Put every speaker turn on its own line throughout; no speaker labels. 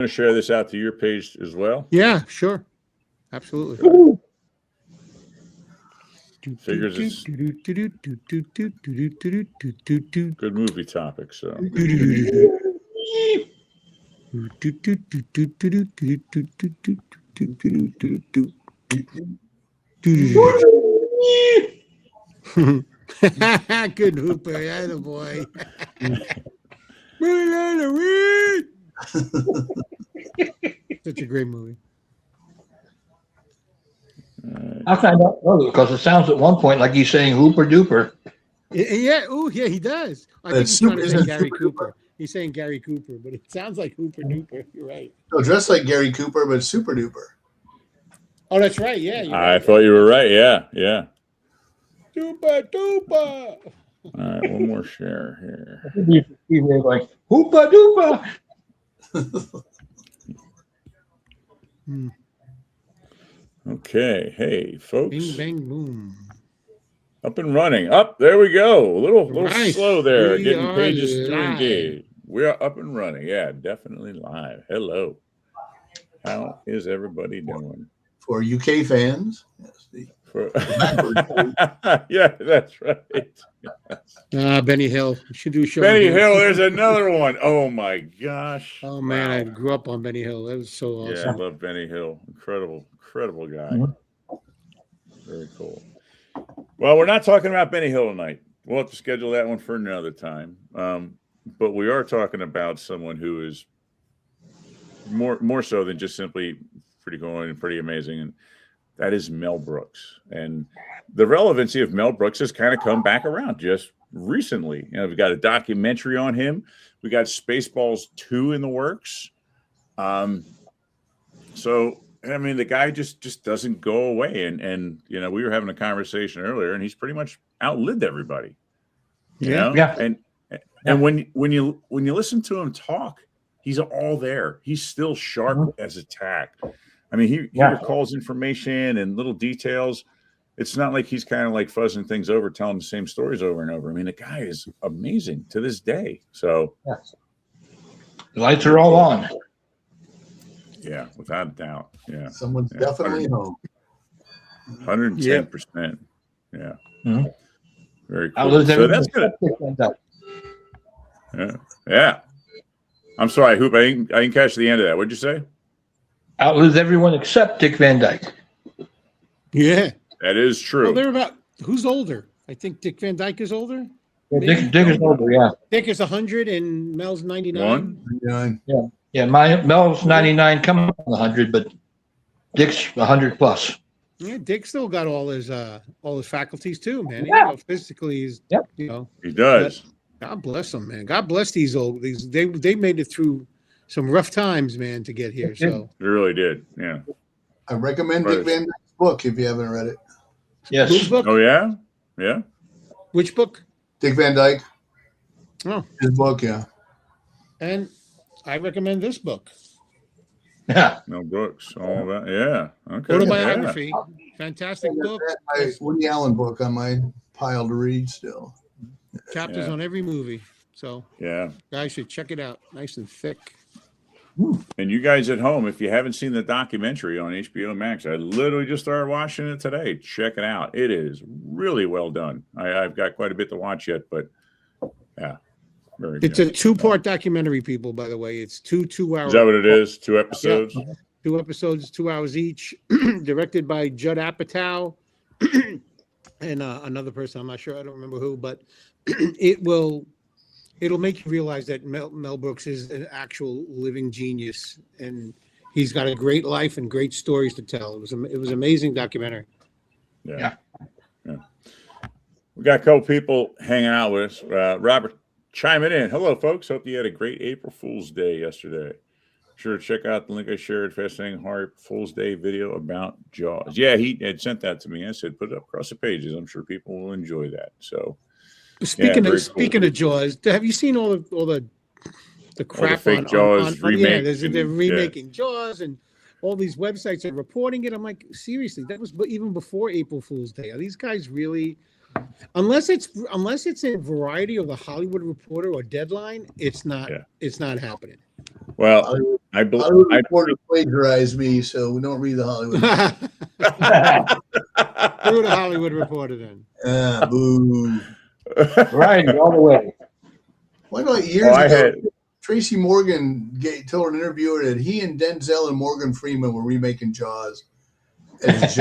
to share this out to your page as well?
Yeah, sure. Absolutely.
Figures it's good movie topic. So
good Hooper, yeah, boy. Such a great movie.
I kind of know because it sounds at one point like he's saying Hooper Duper.
Yeah, yeah, he does. I think he's trying to say Gary Cooper. He's saying Gary Cooper, but it sounds like Hooper Duper. You're right.
No, dressed like Gary Cooper, but super duper.
Oh, that's right. Yeah,
I thought you were right. Yeah.
Duper duper.
All right, one more share here.
He's like Hooper Duper.
Okay, hey folks.
Bing bang boom.
Up and running. Up, there we go. A little
Nice.
slow there.
We
Getting
are
pages through
live.
engaged. We are up and running. Yeah, definitely live. Hello. How is everybody doing?
For UK fans,
yeah, that's right.
Benny Hill. You should do a show.
Benny Hill, there's another one. Oh my gosh.
Oh man, I grew up on Benny Hill. That was so awesome.
Yeah, I love Benny Hill. Incredible guy. Very cool. Well, we're not talking about Benny Hill tonight. We'll have to schedule that one for another time. But we are talking about someone who is more so than just simply pretty cool and pretty amazing, and that is Mel Brooks. And the relevancy of Mel Brooks has kind of come back around just recently. You know, we've got a documentary on him. We got Spaceballs 2 in the works. So I mean, the guy just doesn't go away. And you know, we were having a conversation earlier, and he's pretty much outlived everybody. You know? And when you listen to him talk, he's all there. He's still sharp as a tack. I mean, he recalls information and little details. It's not like he's kind of like fuzzing things over, telling the same stories over and over. I mean, the guy is amazing to this day. So
the lights are all on.
Yeah, without a doubt. Yeah.
Someone's definitely home.
110%. Yeah.
Mm-hmm.
Very cool. So that's good. Yeah. I'm sorry, Hoop. I didn't catch the end of that. What'd you say?
Outlives everyone except Dick Van Dyke.
Yeah.
That is true.
Well, they're about who's older? I think Dick Van Dyke is older.
Yeah, Dick is older, yeah.
Dick is 100 and Mel's 99.
99.
Yeah. Mel's 99, coming on 100, but Dick's 100 plus.
Yeah, Dick still got all his faculties too, man.
Yeah.
You know, physically, he's you know.
He does.
God bless them, man. God bless these they made it through some rough times, man, to get here. So
They really did. Yeah.
I recommend Dick Van Dyke's book if you haven't read it.
Yes.
Whose book?
Oh yeah? Yeah.
Which book?
Dick Van Dyke.
Oh.
His book, yeah.
And I recommend this book.
Yeah.
Mel Brooks. All that. Yeah. Okay.
Autobiography. Fantastic book.
My Woody Allen book on my pile to read still.
Chapters on every movie. So guys should check it out. Nice and thick.
And you guys at home, if you haven't seen the documentary on HBO Max, I literally just started watching it today. Check it out. It is really well done. I've got quite a bit to watch yet, but yeah, very
It's
good.
a 2-part documentary, people, by the way. It's 2 2-hour.
Is that what it is? 2 episodes?
Yeah. 2 episodes, 2 hours each, directed by Judd Apatow and another person. I'm not sure. I don't remember who, but it'll make you realize that Mel Brooks is an actual living genius, and he's got a great life and great stories to tell. It was an amazing documentary.
Yeah. We got a couple people hanging out with us. Robert chiming in. Hello, folks. Hope you had a great April Fool's Day yesterday. Sure to check out the link I shared. Fascinating Horror Fool's Day video about Jaws. Yeah, he had sent that to me. I said, put it up across the pages. I'm sure people will enjoy that. So,
speaking of Jaws, have you seen all the crap
fake
on
Jaws remake?
They're remaking Jaws, and all these websites are reporting it. I'm like, seriously, that was even before April Fool's Day. Are these guys really Unless it's a variety of the Hollywood Reporter or Deadline, it's not.
Yeah.
It's not happening.
Well,
Hollywood,
I believe.
Hollywood Reporter plagiarized me, so we don't read the Hollywood.
Through the Hollywood Reporter, then.
Boo.
Right, all the way.
Why not years
Oh, I
ago?
had-
Tracy Morgan told an interviewer that he and Denzel and Morgan Freeman were remaking Jaws as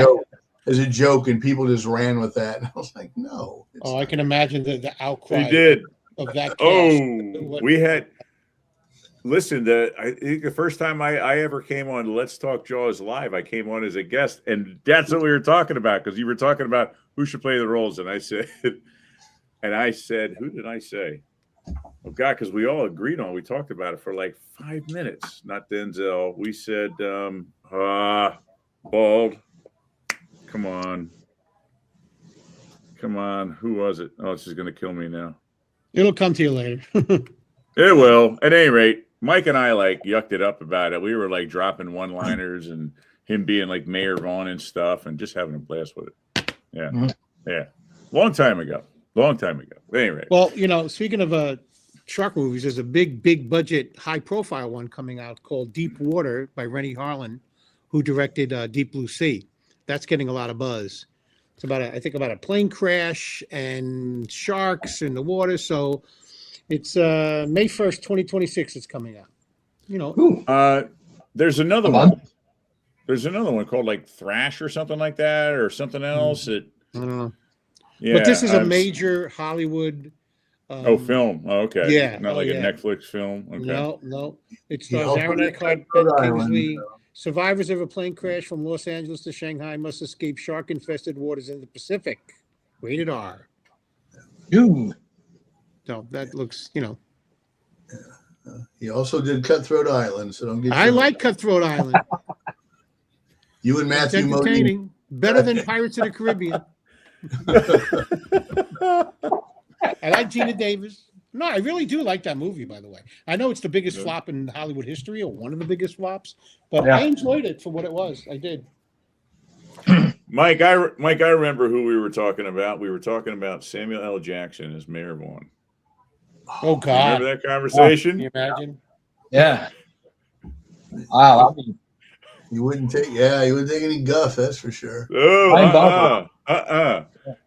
a joke, and people just ran with that. And I was like, no.
Oh, I can imagine the outcry.
He did.
Of that.
Oh, we had. Listen, I think the first time I ever came on Let's Talk Jaws Live, I came on as a guest, and that's what we were talking about, because you were talking about who should play the roles, and I said, who did I say? Oh God, because we all agreed on. We talked about it for like 5 minutes. Not Denzel. We said, bald. Come on. Who was it? Oh, this is gonna kill me now.
It'll come to you later.
It will. At any rate, Mike and I like yucked it up about it. We were like dropping one-liners and him being like Mayor Vaughn and stuff, and just having a blast with it. Yeah, yeah. Long time ago. At any rate.
Well, speaking of shark movies, there's a big budget, high profile one coming out called Deep Water by Rennie Harlan, who directed Deep Blue Sea. That's getting a lot of buzz. It's about a plane crash and sharks in the water. So it's May 1st, 2026. It's coming out.
There's another
Come on.
one. There's another one called like Thrash or something like that, or something else.
I don't know.
Yeah,
But this is a major Hollywood.
Film. Oh, okay.
Yeah.
Not like a
yeah.
Netflix film. Okay.
No. It stars
also
Aaron
did
Eckhart,
Rhode
Ben
Island,
Kingsley.
so.
Survivors of a plane crash from Los Angeles to Shanghai must escape shark-infested waters in the Pacific. Rated R.
Ooh.
So that looks,
He also did Cutthroat Island, so don't get.
I like Cutthroat Island.
You and
It's
Matthew Modine.
entertaining. Better than Pirates of the Caribbean. I like Gina Davis. No, I really do like that movie, by the way. I know it's the biggest flop in Hollywood history, or one of the biggest flops, but
Yeah.
I enjoyed it for what it was. I did.
Mike, I remember who we were talking about. We were talking about Samuel L. Jackson as Mayor Vaughn.
Oh, God.
Remember that conversation?
Can you imagine?
Yeah. Wow. I mean,
You wouldn't take any guff, that's for sure.
Oh,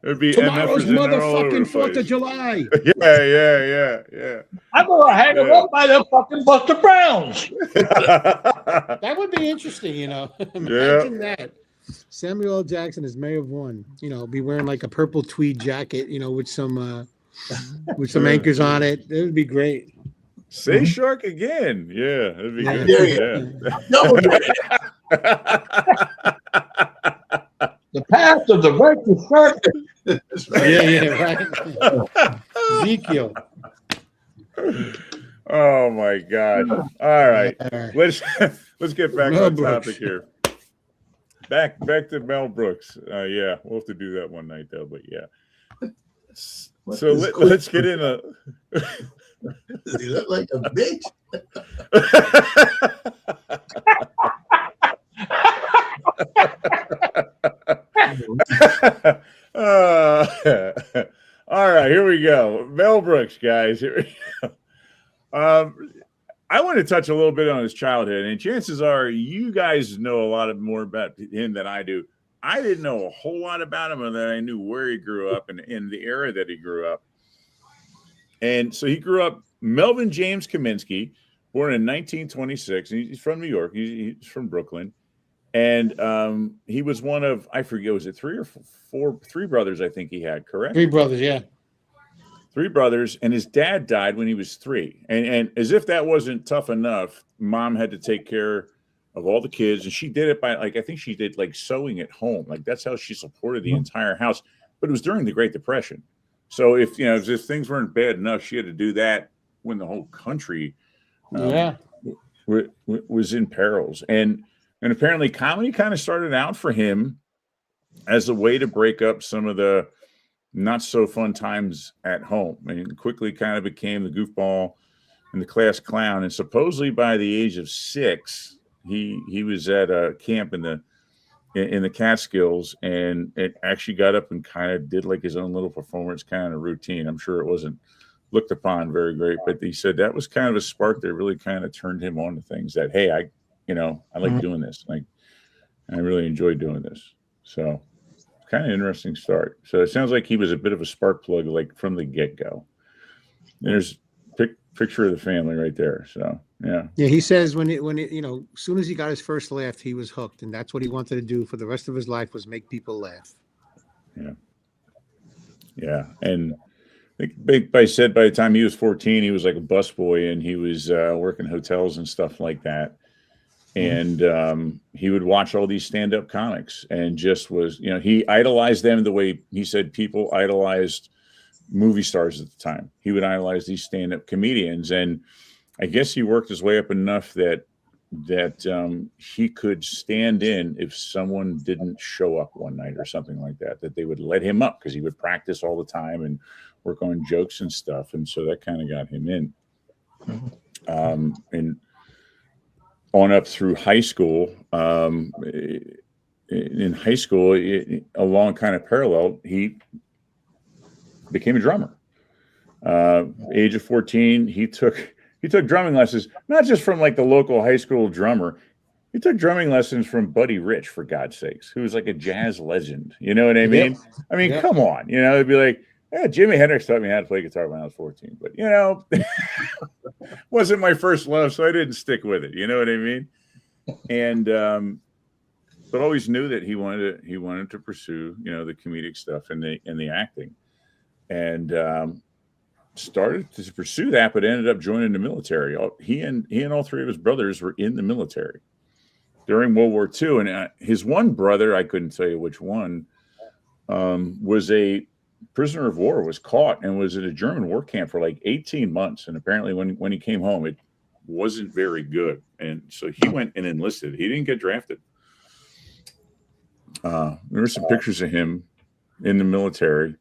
It'd be
Tomorrow's
MFers in there all over the
motherfucking 4th of
place.
July.
Yeah.
I'm going to hang him up by the fucking Buster Browns.
That would be interesting, Imagine that. Samuel L. Jackson is mayor of one. Be wearing like a purple tweed jacket, with some anchors on it. It would be great.
Say shark again. Yeah, that'd be good.
There
The path of the righteous shark.
That's right.
Yeah, right. Ezekiel.
Oh my God! All right, let's get back
Mel
on
Brooks.
topic here. Back to Mel Brooks. Yeah, we'll have to do that one night though. But yeah. So let's get in a.
Does he look like a bitch?
All right, here we go. Mel Brooks, guys. Here we go. I want to touch a little bit on his childhood, and chances are you guys know a lot more about him than I do. I didn't know a whole lot about him, and then I knew where he grew up and in the era that he grew up. And so he grew up Melvin James Kaminsky, born in 1926. And he's from New York. He's from Brooklyn. And he was one of, I forget, was it three or four? Three brothers, I think he had, correct?
Three brothers, yeah.
Three brothers, and his dad died when he was 3. And as if that wasn't tough enough, mom had to take care of all the kids. And she did it by, I think she did sewing at home. That's how she supported the entire house. But it was during the Great Depression. So if things weren't bad enough, she had to do that when the whole country was in perils. And apparently comedy kind of started out for him as a way to break up some of the not so fun times at home. And quickly kind of became the goofball and the class clown. And supposedly by the age of 6, he was at a camp in the in the Catskills, and it actually got up and kind of did like his own little performance kind of routine. I'm sure it wasn't looked upon very great, but he said that was kind of a spark that really kind of turned him on to things that, hey, I like doing this. Like, I really enjoy doing this. So kind of interesting start. So it sounds like he was a bit of a spark plug, like from the get go. There's picture of the family right there. So yeah.
Yeah, he says when as soon as he got his first laugh, he was hooked, and that's what he wanted to do for the rest of his life was make people laugh.
Yeah. Yeah, and Big By said by the time he was 14, he was like a busboy, and he was working hotels and stuff like that. And he would watch all these stand-up comics, and just was, he idolized them the way he said people idolized movie stars at the time. He would idolize these stand-up comedians, and I guess he worked his way up enough that he could stand in if someone didn't show up one night or something like that, that they would let him up because he would practice all the time and work on jokes and stuff. And so that kind of got him in. And on up through high school, in high school, along kind of parallel, he became a drummer. Age of 14, he took drumming lessons, not just from like the local high school drummer. He took drumming lessons from Buddy Rich, for God's sakes, who was like a jazz legend. You know what I mean? Yep. I mean, come on. It'd be like, yeah, Jimi Hendrix taught me how to play guitar when I was 14, but wasn't my first love, so I didn't stick with it. You know what I mean? And but always knew that he wanted to pursue the comedic stuff and the acting, and started to pursue that, but ended up joining the military. He and all three of his brothers were in the military during World War II, and his one brother, I couldn't tell you which one, was a prisoner of war, was caught and was at a German war camp for like 18 months. And apparently when he came home, it wasn't very good. And so he went and enlisted. He didn't get drafted. There were some pictures of him in the military,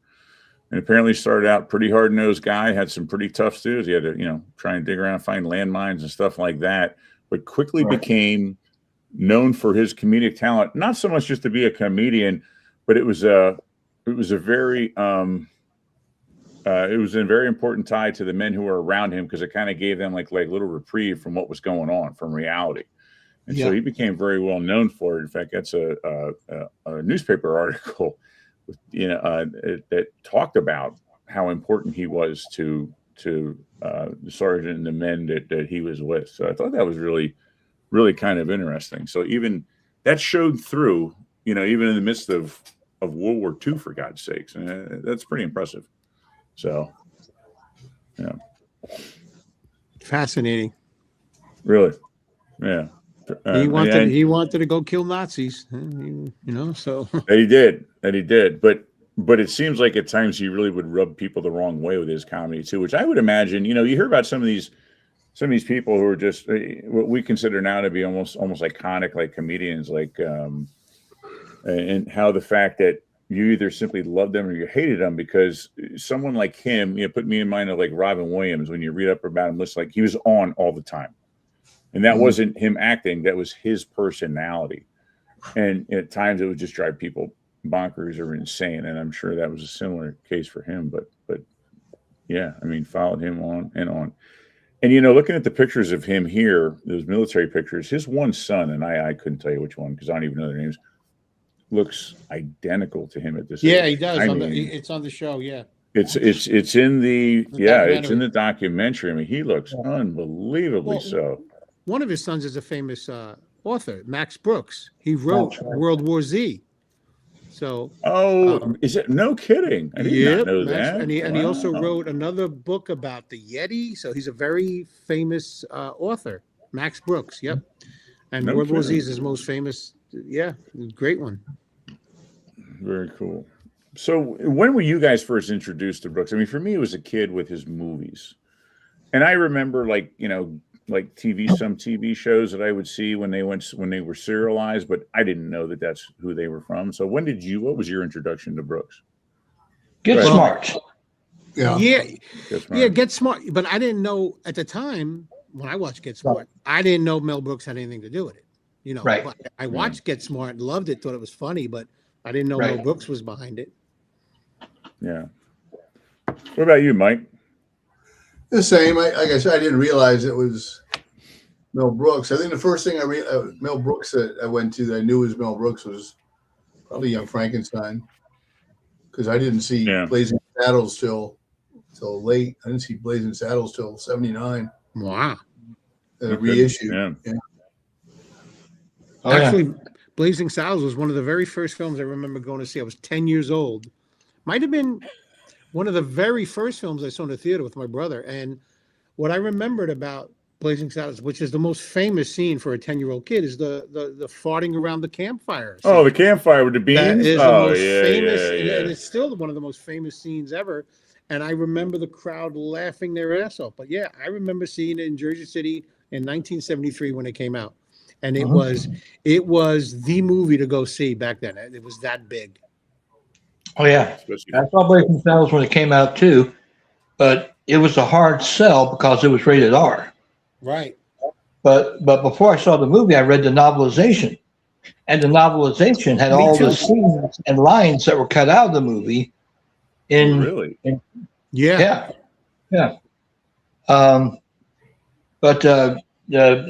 and apparently started out pretty hard-nosed guy, had some pretty tough dudes. He had to, try and dig around, find landmines and stuff like that, but quickly became known for his comedic talent, not so much just to be a comedian, but it was a very important tie to the men who were around him, because it kind of gave them like little reprieve from what was going on, from reality. And so he became very well known for it. In fact, that's a newspaper article, that talked about how important he was to the sergeant and the men that he was with. So I thought that was really, really kind of interesting. So even that showed through, even in the midst of World War II, for God's sakes. And that's pretty impressive. So, yeah.
Fascinating.
Really? Yeah.
He wanted to go kill Nazis, so.
That he did. But it seems like at times he really would rub people the wrong way with his comedy too, which I would imagine, you hear about some of these people who are just what we consider now to be almost iconic, like comedians, like, and how the fact that you either simply loved them or you hated them, because someone like him, put me in mind of like Robin Williams. When you read up about him, looks like he was on all the time. And that wasn't him acting, that was his personality. And at times it would just drive people bonkers or insane. And I'm sure that was a similar case for him. But yeah, I mean, followed him on and on. And, looking at the pictures of him here, those military pictures, his one son, and I couldn't tell you which one because I don't even know their names, looks identical to him at this age.
Yeah, he does. It's on the show. Yeah.
It's in it's in the documentary. I mean, he looks unbelievably so.
One of his sons is a famous author, Max Brooks. He wrote World War Z. So.
Is it? No kidding. I did not know that.
And he also wrote another book about the Yeti. So he's a very famous author, Max Brooks. Yep. And World War Z is his most famous. Yeah, great one.
Very cool. So when were you guys first introduced to Brooks? I mean, for me, it was a kid with his movies. And I remember like some TV shows that I would see when they were serialized, but I didn't know that that's who they were from. So what was your introduction to Brooks?
Get Smart.
Get Smart. But I didn't know at the time when I watched Get Smart, I didn't know Mel Brooks had anything to do with it. you know.
Right.
But I watched Get Smart and loved it, thought it was funny, but I didn't know
Right.
Mel Brooks was behind it.
Yeah. What about you, Mike?
The same. Like I said, I didn't realize it was Mel Brooks. I think the first thing Mel Brooks that I went to that I knew was Mel Brooks was probably Young Frankenstein, because I didn't see
Yeah.
Blazing Saddles till late. I didn't see Blazing Saddles till '79.
Wow.
A reissue.
Yeah.
Oh,
Actually, Blazing Saddles was one of the very first films I remember going to see. I was 10 years old. Might have been one of the very first films I saw in the theater with my brother. And what I remembered about Blazing Saddles, which is the most famous scene for a 10-year-old kid, is the farting around the campfire scene.
Oh, the campfire with the beans.
That is the most famous,
yeah.
and it's still one of the most famous scenes ever. And I remember the crowd laughing their ass off. But yeah, I remember seeing it in Jersey City in 1973 when it came out, and it was the movie to go see back then. It was that big.
Oh yeah,
Especially-
I saw Blazing Saddles when it came out too, but it was a hard sell because it was rated R.
Right.
But before I saw the movie, I read the novelization, and the novelization had
Me
all
too.
the scenes and lines that were cut out of the movie. In
really?
Yeah.
yeah. But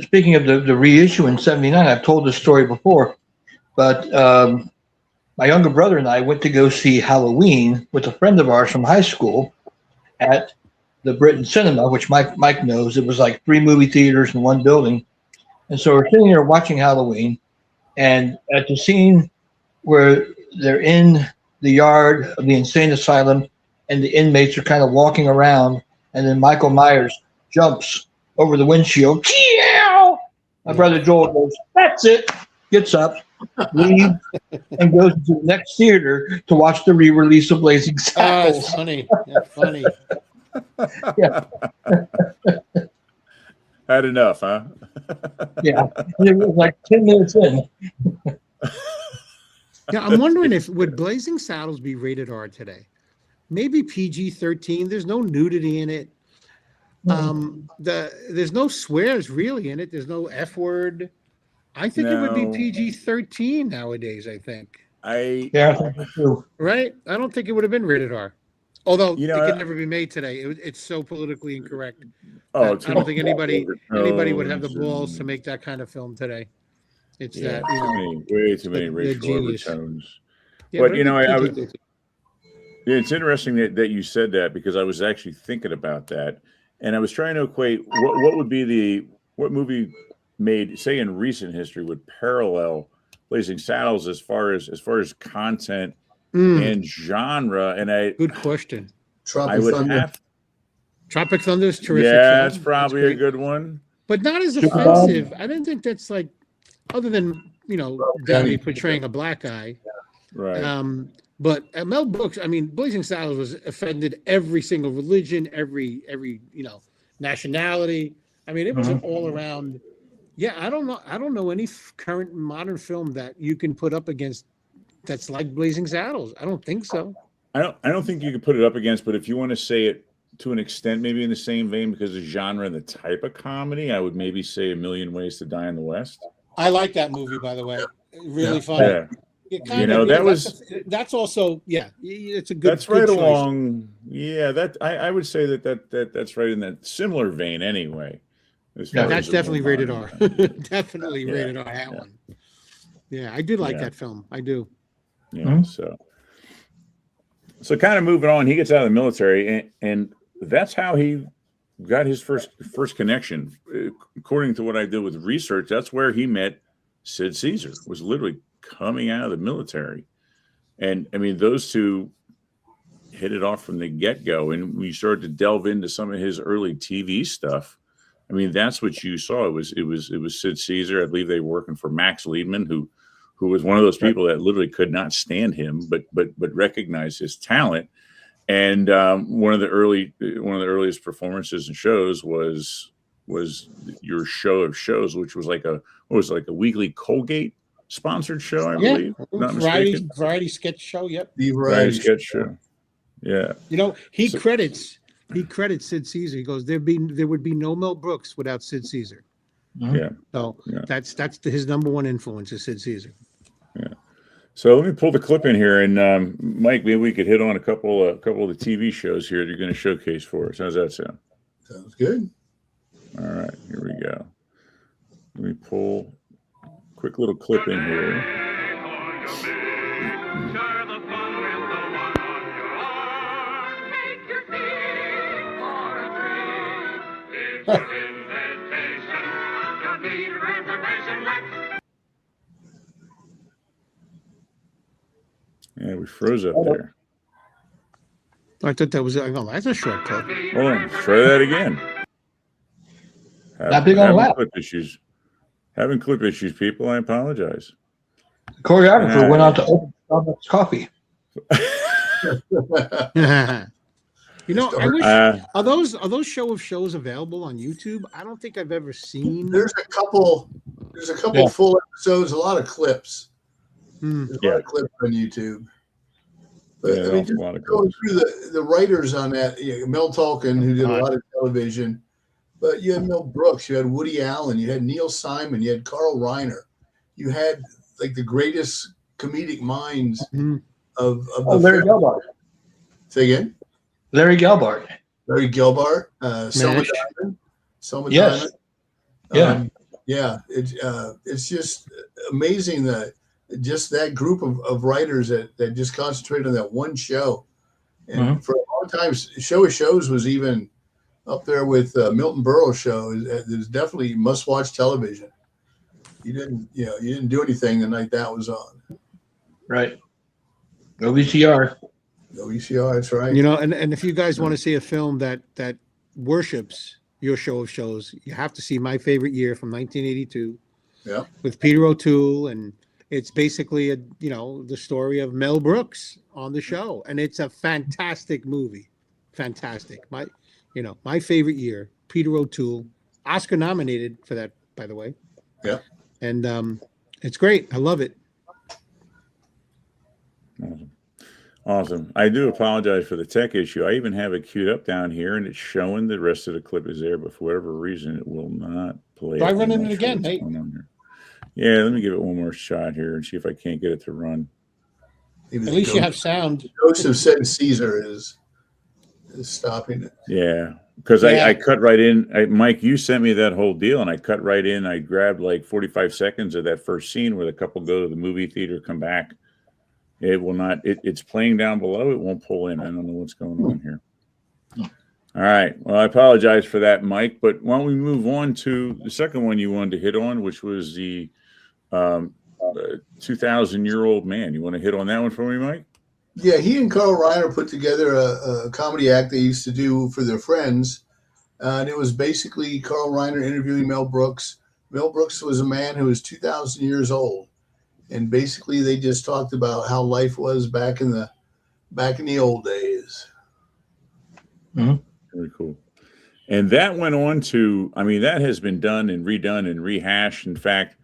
speaking of the reissue in '79, I've told this story before, but my younger brother and I went to go see Halloween with a friend of ours from high school at the Britain Cinema, which Mike knows. It was like 3 movie theaters in one building. And so we're sitting there watching Halloween, and at the scene where they're in the yard of the insane asylum and the inmates are kind of walking around, and then Michael Myers jumps over the windshield. Meow! My brother Joel goes, "That's it," gets up, leaves, and goes to the next theater to watch the re-release of Blazing
Oh,
Saddles.
it's funny. That's funny.
Yeah.
Had enough, huh?
Yeah, and it was like 10 minutes in.
Yeah, I'm wondering if would Blazing Saddles be rated R today? Maybe PG-13. There's no nudity in it. There's no swears really in it. There's no F word. I think it would be
No.
PG-13 nowadays. I think.
Yeah, I think so too.
Right? I don't think it would have been rated R. Although
You know,
it could never be made today. It's so politically incorrect.
Oh,
I don't think anybody would have the balls to make that kind of film today. It's
Yeah,
that, you know.
way too many
they're
racial
genius.
overtones.
Yeah,
But, you know,
I
I
think
was- Yeah, it's interesting that you said that, because I was actually thinking about that, and I was trying to equate what would be what movie made, say, in recent history would parallel Blazing Saddles as far as content and genre, and
good question.
I
Tropic
would
Thunder.
have.
Tropic Thunder is terrific.
Yeah,
film.
it's probably
That's
a
great.
good one.
But not as
Super
offensive. I don't think that's like, other than, you know, Downey portraying a black guy.
Right.
But Mel Brooks, I mean, Blazing Saddles was offended every single religion, every you know, nationality. I mean, it was an all around. Yeah, I don't know any current modern film that you can put up against that's like Blazing Saddles. I don't think so.
I don't think you could put it up against, but if you want to say it to an extent, maybe in the same vein, because of genre and the type of comedy, I would maybe say A Million Ways to Die in the West.
I like that movie, by the way. Really funny.
Yeah.
It
You know, that
that's also, yeah, it's a good.
That's right
good choice.
along. Yeah, that I would say that's right in that similar vein anyway. as
Yeah,
far
That's
as
definitely
the
rated
modern
R.
time.
Definitely
Yeah,
rated R. That
yeah.
one. Yeah, I do like
Yeah.
that film. I do.
Yeah, so kind of moving on, he gets out of the military, and that's how he got his first connection. According to what I did with research, that's where he met Sid Caesar, was literally coming out of the military. And I mean, those two hit it off from the get-go. And we started to delve into some of his early TV stuff. I mean, that's what you saw. It was Sid Caesar. I believe they were working for Max Liebman, who was one of those people that literally could not stand him, but recognized his talent. And one of the earliest performances and shows was your Show of Shows, which was like a weekly Colgate sponsored show, I believe. Not mistaken.
Variety sketch show. Yep.
The
Variety
variety
sketch show. Yeah.
You know, he credits Sid Caesar. He goes, there would be no Mel Brooks without Sid Caesar.
Yeah.
So
Yeah.
that's his number one influence is Sid Caesar.
Yeah. So let me pull the clip in here, and Mike, maybe we could hit on a couple of the TV shows here that you're going to showcase for us. How's that sound?
Sounds good.
All right, here we go. Let me pull a quick little clip in here. Yeah, we froze up there.
I thought that was that's a short clip.
Hold on, try that again.
Not big on lap.
Clip issues. Having clip issues, people. I apologize.
The choreographer went out to open Starbucks coffee.
You know, I wish are those show of shows available on YouTube? I don't think I've ever seen.
There's a couple full episodes, a lot of clips. There's a lot of clips on YouTube. But I mean, just going through the writers on that, Mel Tolkien, who did a lot of television, but you had Mel Brooks, you had Woody Allen, you had Neil Simon, you had Carl Reiner, you had like the greatest comedic minds of the
Larry Gelbart.
Say again?
Larry Gelbart.
Selma Diamond.
Yes.
Diamond. It's just amazing that just that group of writers that just concentrated on that one show. And for a long time, Show of Shows was even up there with Milton Berle's show. It's definitely must-watch television. You didn't do anything the night that was on.
Right. No VCR.
No VCR, that's right.
You know, and if you guys want to see a film that worships your Show of Shows, you have to see My Favorite Year from 1982.
Yeah.
With Peter O'Toole, and it's basically the story of Mel Brooks on the show, and it's a fantastic movie. Fantastic. My Favorite Year, Peter O'Toole, Oscar nominated for that, by the way.
Yeah.
And it's great. I love it.
Awesome. I do apologize for the tech issue. I even have it queued up down here, and it's showing the rest of the clip is there, but for whatever reason, it will not play.
Try running it again, Nate.
Yeah, let me give it one more shot here and see if I can't get it to run.
At least you have sound.
Joseph said Caesar is stopping it.
Yeah, because I cut right in. Mike, you sent me that whole deal, and I cut right in. I grabbed like 45 seconds of that first scene where the couple go to the movie theater, come back. It will not. It's playing down below. It won't pull in. I don't know what's going on here. All right. Well, I apologize for that, Mike. But why don't we move on to the second one you wanted to hit on, which was the 2,000-year-old man. You want to hit on that one for me, Mike?
Yeah, he and Carl Reiner put together a comedy act they used to do for their friends. And it was basically Carl Reiner interviewing Mel Brooks. Mel Brooks was a man who was 2,000 years old. And basically they just talked about how life was back in the old days.
Mm-hmm. Very cool. And that went on to, that has been done and redone and rehashed. In fact,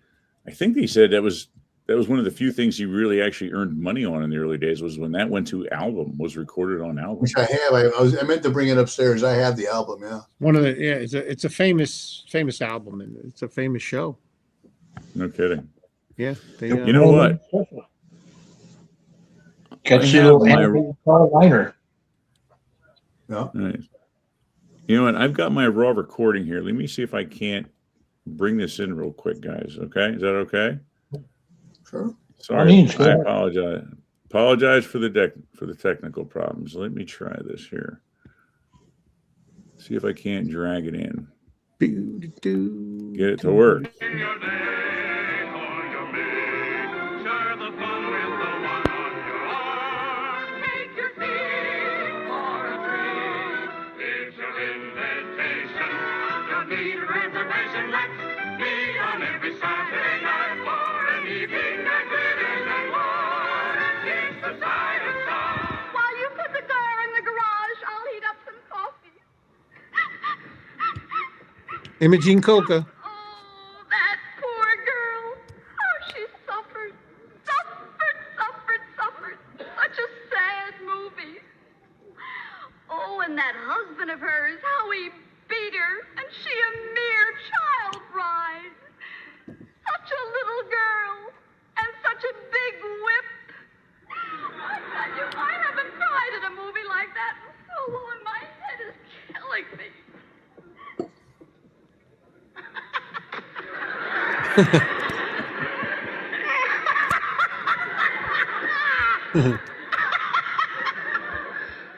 I think they said that was one of the few things he really actually earned money on in the early days was when that went to album, was recorded on album.
Which I have. I meant to bring it upstairs. I have the album, yeah.
It's a famous album, and it's a famous show.
No kidding.
Yeah.
You know what?
Catch you Carl Reiner.
No.
Nice. You know what? I've got my raw recording here. Let me see if I can't bring this in real quick, guys. Okay, is that okay?
Sure.
Sorry, I apologize. Apologize for the technical problems. Let me try this here. See if I can't drag it in. Get it to work.
Imogene Coca.
Oh, that poor girl. Oh, she suffered. Such a sad movie. Oh, and that husband of hers, how he beat her, and she a mere child bride.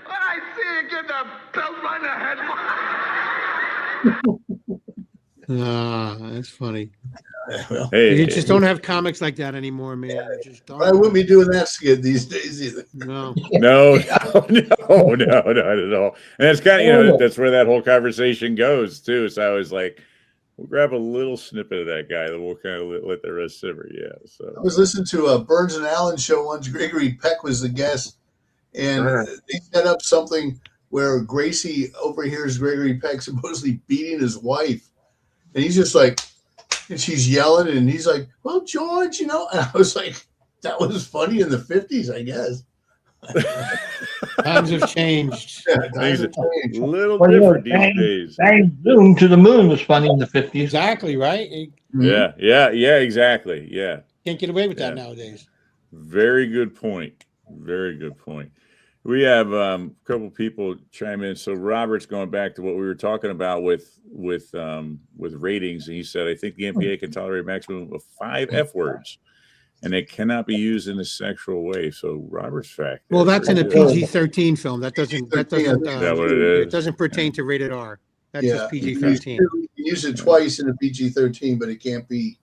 I see you get the belt right in the head.
That's funny.
Well,
Hey,
You just don't have comics like that anymore, man. You just
I
don't.
wouldn't be doing that skit these days either.
No.
no, no, not at all. And it's kind of, that's where that whole conversation goes too. So I was like, we'll grab a little snippet of that guy, then we'll kind of let the rest simmer. Yeah. So
I was listening to a Burns and Allen show once. Gregory Peck was the guest, and they set up something where Gracie overhears Gregory Peck supposedly beating his wife, and he's just like, and she's yelling, and he's like, "Well, George, you know," and I was like, "That was funny in the '50s, I guess."
Times have changed.
Yeah,
things
times have
are a
changed.
little
Well,
different
bang,
these days.
bang, boom to the moon was funny in the 50s.
Exactly, right? You
Yeah, exactly. Yeah.
can't get away with that
Yeah.
nowadays.
Very good point. Very good point. We have a couple people chime in. So Robert's going back to what we were talking about with ratings. And he said, I think the MPA can tolerate a maximum of 5 F words, and it cannot be used in a sexual way. So Robert's fact.
Well, that's in a
very good.
PG-13 film. That doesn't.
Is that what it is?
It doesn't pertain to rated R. That's
Yeah,
just PG-13.
You can use it twice in a PG-13, but it can't be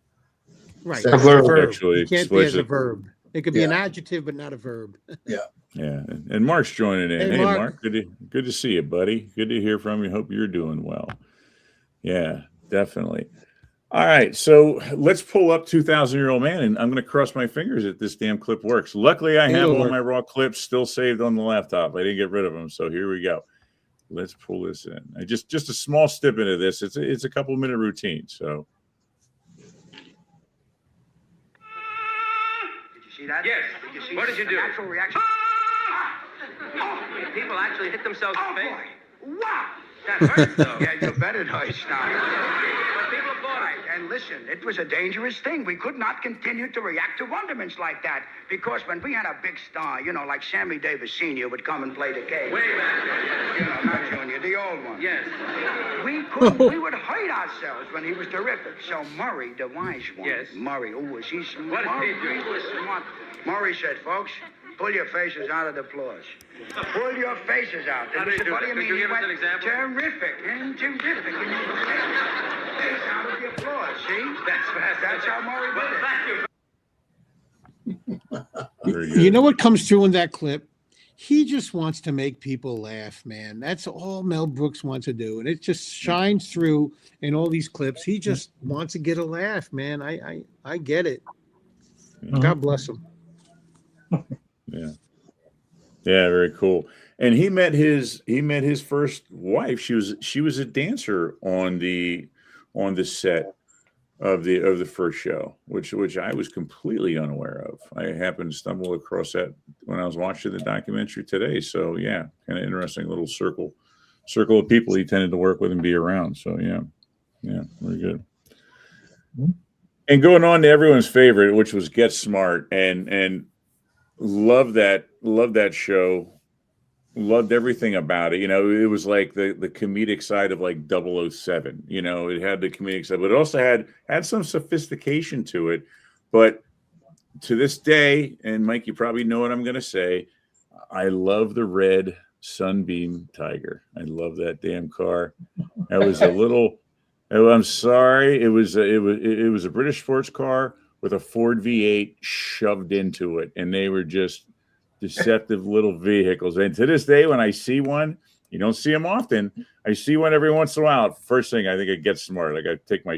Right.
sexual.
It's a verb.
Sexually
It can't be as a
explicit.
verb. It could be an adjective, but not a verb.
Yeah, and Mark's joining in.
Hey,
Hey,
Mark.
Mark, good to see you, buddy. Good to hear from you. Hope you're doing well. Yeah, definitely. All right, so let's pull up 2,000-Year-Old Man, and I'm going to cross my fingers that this damn clip works. Luckily, I have all my raw clips still saved on the laptop. I didn't get rid of them, so here we go. Let's pull this in. Just a small snippet of this. It's a couple-minute routine, so.
See that?
Yes.
Did you see
What did you
the
do?
Natural reaction.
People actually hit themselves
Oh
in the face.
boy! Wow!
That hurts, though.
Yeah, you bet it hurts now.
But people thought
Right, and listen, it was a dangerous thing. We could not continue to react to wonderments like that because when we had a big star, you know, like Sammy Davis Sr. would come and play the game.
way back.
You know, not Junior, the old one.
Yes.
We would hurt ourselves when he was terrific. So Murray, the wise one.
Yes.
Murray, was he smart?
What did he do?
Murray was smart. Murray said, folks, pull your faces out of the applause. Pull your faces out.
How did he do
What do
that?
you
Could
mean?
you
He
give us
went,
an example?
Terrific, and terrific. And you face out of the applause, see? That's how Murray
Well,
did it.
thank you.
Very good.
You know what comes through in that clip? He just wants to make people laugh, man. That's all Mel Brooks wants to do. And it just shines through in all these clips. He just wants to get a laugh, man. I get it. God bless him.
Yeah, very cool. And he met his first wife. She was a dancer on the set of the first show, which I was completely unaware of. I happened to stumble across that when I was watching the documentary today. So yeah, kind of interesting little circle of people he tended to work with and be around. So yeah, very good. And going on to everyone's favorite, which was Get Smart, and love that show. Loved everything about it. You know, it was like the comedic side of like 007. You know, it had the comedic side, but it also had some sophistication to it. But to this day, and Mike, you probably know what I'm going to say, I love the red Sunbeam Tiger. I love that damn car. That was a little. I'm sorry. It was a British sports car with a Ford V8 shoved into it, and they were just deceptive little vehicles. And to this day, when I see one, you don't see them often. I see one every once in a while. First thing I think it gets smart. Like I take my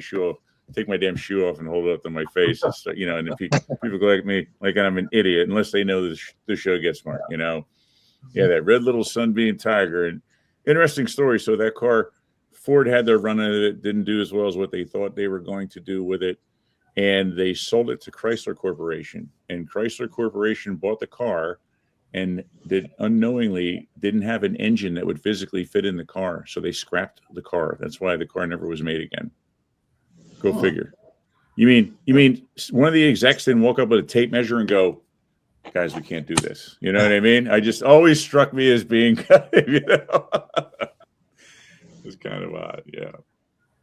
damn shoe off and hold it up to my face. And start, and then people go like me, like I'm an idiot, unless they know the show Get Smart. Yeah, that red little Sunbeam Tiger. And interesting story. So that car, Ford had their run at it, didn't do as well as what they thought they were going to do with it. And they sold it to Chrysler Corporation. And Chrysler Corporation bought the car and unknowingly didn't have an engine that would physically fit in the car. So they scrapped the car. That's why the car never was made again. Go figure. You mean one of the execs didn't walk up with a tape measure and go, guys, we can't do this. You know what I mean? I just always struck me as being, it's kind of odd. Yeah.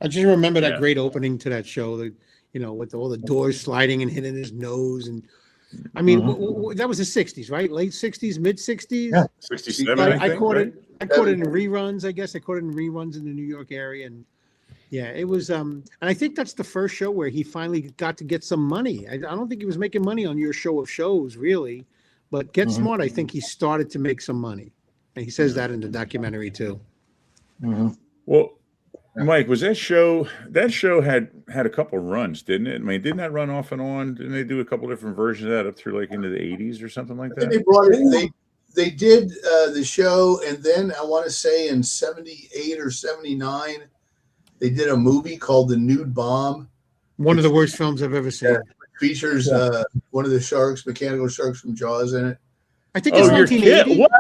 I just remember that great opening to that show. That with all the doors sliding and hitting his nose. And I mean, that was the 60s, right? Late 60s, mid 60s.
Yeah.
67,
I,
I think,
caught
right?
it. I caught it in reruns. I guess I caught it in reruns in the New York area, and yeah, it was. And I think that's the first show where he finally got to get some money. I don't think he was making money on Your Show of Shows, really, but Get Smart, I think he started to make some money, and he says that in the documentary too.
Well, Mike, was that show? That show had a couple runs, didn't it? I mean, didn't that run off and on? Didn't they do a couple different versions of that up through like into the 80s or something like
I think
that?
they brought it. They did the show, and then I want to say in 78 or 79, they did a movie called The Nude Bomb.
One of the worst films I've ever seen.
Yeah. Features one of the sharks, mechanical sharks from Jaws in it.
I think it's 1980.
What?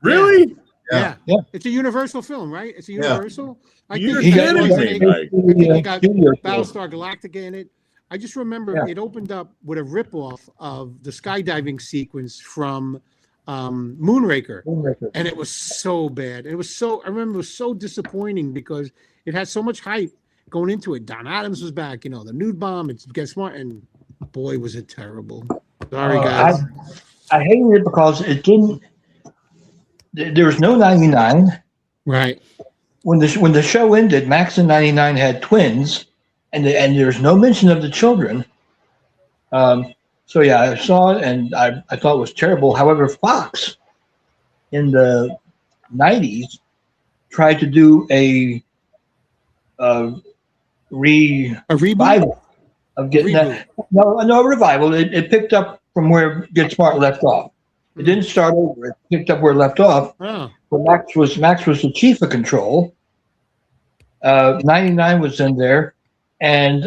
Really?
Yeah.
Yeah.
It's a Universal film, right? It's a Universal. I
You're
think
kidding me, Mike.
I think it got Battlestar Galactica in it. I just remember it opened up with a ripoff of the skydiving sequence from Moonraker. And it was so bad. I remember it was so disappointing because it had so much hype going into it. Don Adams was back, the Nude Bomb, it's Get Smart, and boy, was it terrible. Sorry, guys.
I hated it because it didn't. There was no 99.
Right.
When the show ended, Max and 99 had twins, and there was no mention of the children. So yeah, I saw it and I thought it was terrible. However, Fox in the 90s tried to do a revival of Getting That. No revival. It picked up from where Get Smart left off. It didn't start over. It picked up where it left off.
Oh.
But Max was the chief of control. 99 was in there, and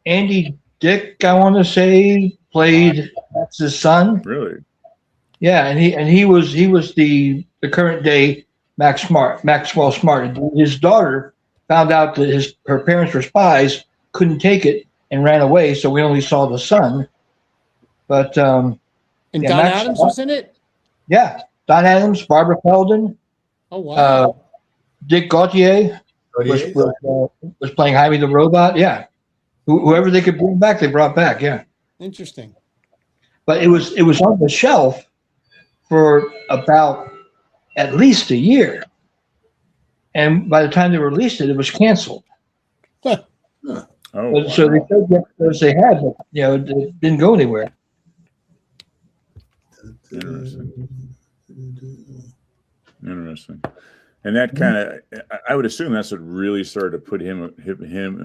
Andy Dick, I want to say, played Max's son.
Really?
Yeah, and he was the current day Maxwell Smart. His daughter found out that her parents were spies, couldn't take it, and ran away. So we only saw the son. But
and Don Adams was in it.
Yeah, Don Adams, Barbara Feldon.
Oh wow.
Dick Gautier was playing Jaime the Robot. Yeah, whoever they could bring back, they brought back. Yeah,
interesting.
But it was on the shelf for about at least a year, and by the time they released it, it was canceled.
Oh, wow.
So they said the episodes they had, but it didn't go anywhere.
Interesting. And that kind of, I would assume that's what really started to put him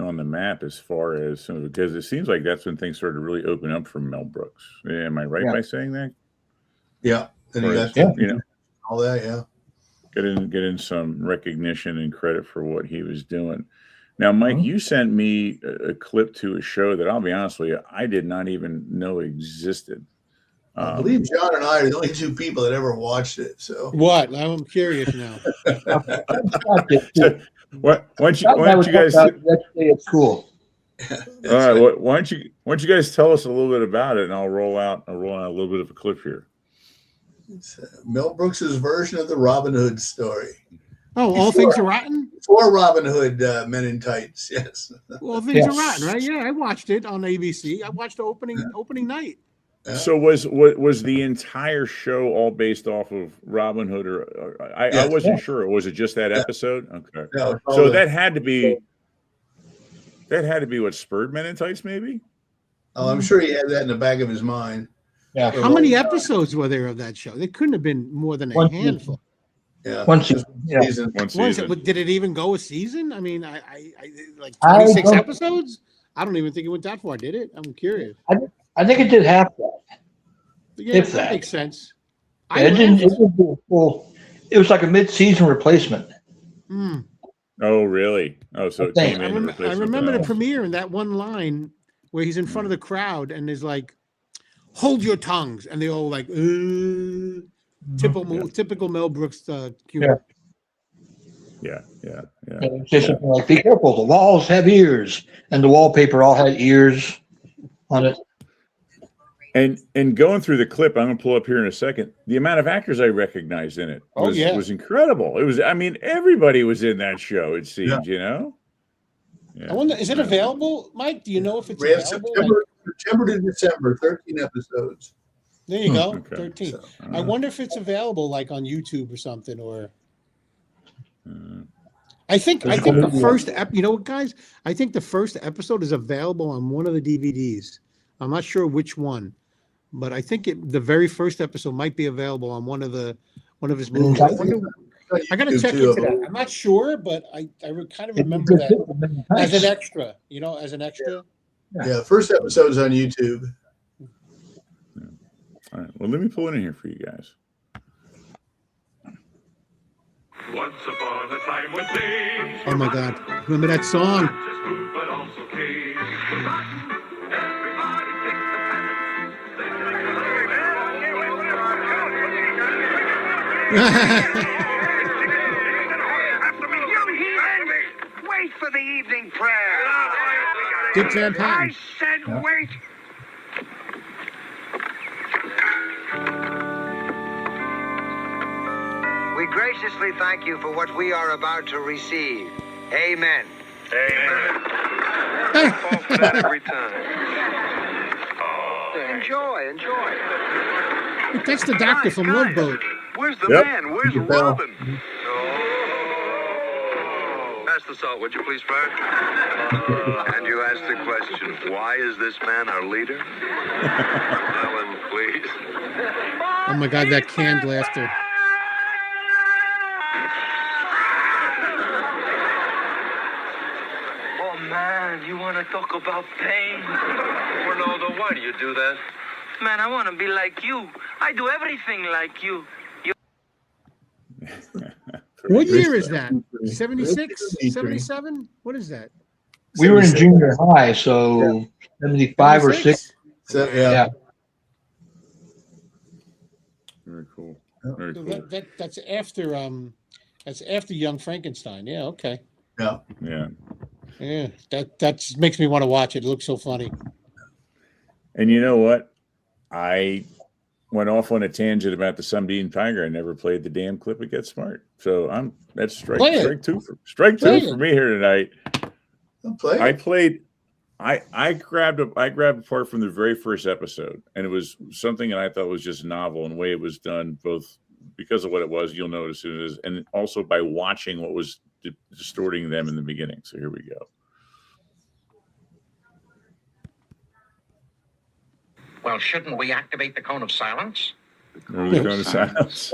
on the map as far as, because it seems like that's when things started to really open up for Mel Brooks. Am I right by saying that?
Yeah. And he got all that, yeah.
Get in some recognition and credit for what he was doing. Now, Mike, you sent me a clip to a show that I'll be honest with you, I did not even know existed.
I believe John and I are the only two people that ever watched it. So
what? I'm curious now.
Why don't you guys?
It's cool.
All right. Why don't you guys tell us a little bit about it, and I'll roll out a little bit of a clip here.
It's Mel Brooks's version of the Robin Hood story.
Oh, All Things Are Rotten?
Before Robin Hood, Men in Tights, yes.
All Things Are Rotten, right? Yeah, I watched it on ABC. I watched the opening night.
Yeah. So was the entire show all based off of Robin Hood, or I wasn't sure. Was it just that episode? Okay.
No,
so that had to be what spurred Men in Tights, maybe?
Oh, I'm sure he had that in the back of his mind.
Yeah.
How many episodes were there of that show? There couldn't have been more than a handful.
Yeah.
One season.
One season.
Did it even go a season? I mean, I like 26 episodes? I don't even think it went that far, did it? I'm curious.
I think it did half that.
Yeah, that makes sense.
It didn't do a full. It was like a mid-season replacement.
Oh, really? Oh, so it came in.
I remember the premiere and that one line where he's in front of the crowd and is like, "Hold your tongues," and they all like, typical Mel Brooks humor.
Yeah.
Just like, be careful, the walls have ears, and the wallpaper all had ears on it.
And going through the clip, I'm going to pull up here in a second. The amount of actors I recognized in it was incredible. It was, everybody was in that show. It seemed, Yeah.
I wonder, is it available, Mike? Do you know if it's
We have
available?
September to December, 13 episodes.
There you go,
Okay.
13.
So,
I wonder if it's available like on YouTube or something, or I think the first you know what, guys? I think the first episode is available on one of the DVDs. I'm not sure which one, but I think the very first episode might be available on one of his movies. I wonder, I gotta check into that. I'm not sure, but I kind of remember that as an extra, as an extra.
yeah, first episode's on YouTube.
All right. Well, let me pull it in here for you guys.
Once upon a time when things
Oh my God! Remember that song?
just food, but also cake. Everybody
You heathen! Wait for the evening prayer.
Dick Van
I
Patten.
said wait.
We graciously thank you for what we are about to receive. Amen.
Amen. Fall for that every time.
Enjoy.
That's the doctor from Love Boat.
Where's the
Yep.
man? Where's
Mr. Bell.
Robin? Pass the salt, would you please, Fred? And you asked the question, why is this man our leader? Ellen, please.
Oh my God, that canned laughter.
Oh, man, you want to talk about pain? Ronaldo, why do you do that?
Man, I want to be like you. I do everything like you.
What year is that? 76, 77? What is that?
We were in junior high, so 75 or 6.
So,
Yeah.
Very cool. Very
So
cool.
that's after Young Frankenstein. Yeah, okay.
yeah.
Yeah.
Yeah, that just makes me want to watch it. It looks so funny.
And you know what? I went off on a tangent about the Sunbeam Tiger. I never played the damn clip of Get Smart. So that's strike two for me here tonight.
Play.
I grabbed a part from the very first episode, and it was something that I thought was just novel in the way it was done, both because of what it was, you'll notice it is, and also by watching what was distorting them in the beginning. So here we go.
Well, shouldn't we activate the cone of silence?
Are we going to silence?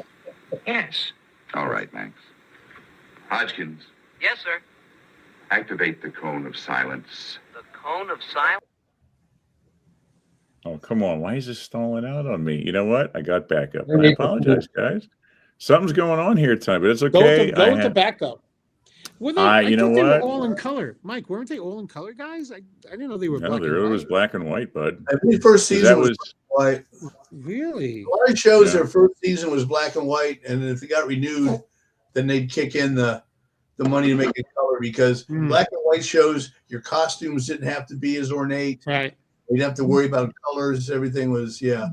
Yes.
All right, Max. Hodgkins,
Yes, sir.
activate the cone of silence.
The cone of silence.
Oh, come on. Why is this stalling out on me? You know what? I got backup. I apologize, guys. Something's going on here tonight, but it's okay.
Go with the backup. Were they,
you know
they were
what?
all in color. Mike, weren't they all in color, guys? I didn't know they were
No,
black
there
and
it
white.
was black and white, bud.
I think first season
That
was black and white.
Really?
A lot of shows,
Yeah.
their first season was black and white, and if they got renewed, then they'd kick in the money to make it color, because black and white shows, your costumes didn't have to be as ornate.
Right.
You didn't have to worry about colors. Everything was,
Yeah.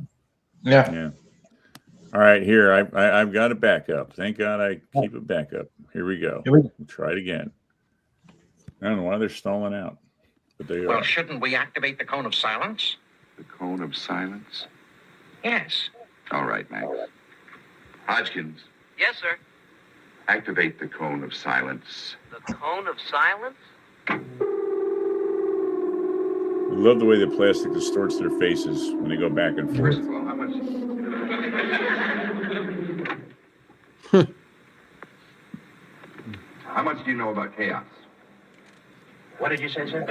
All right, here I've got it back up. Thank God I keep it back up. Here we go. We'll try it again. I don't know why they're stalling out, but they
Well,
are.
shouldn't we activate the cone of silence?
The cone of silence?
Yes.
All right, Max. Hodgkins,
Yes, sir.
activate the cone of silence.
The cone of silence?
I love the way the plastic distorts their faces when they go back and forth.
First of all, how much? How much do you know about chaos?
What did you say, sir?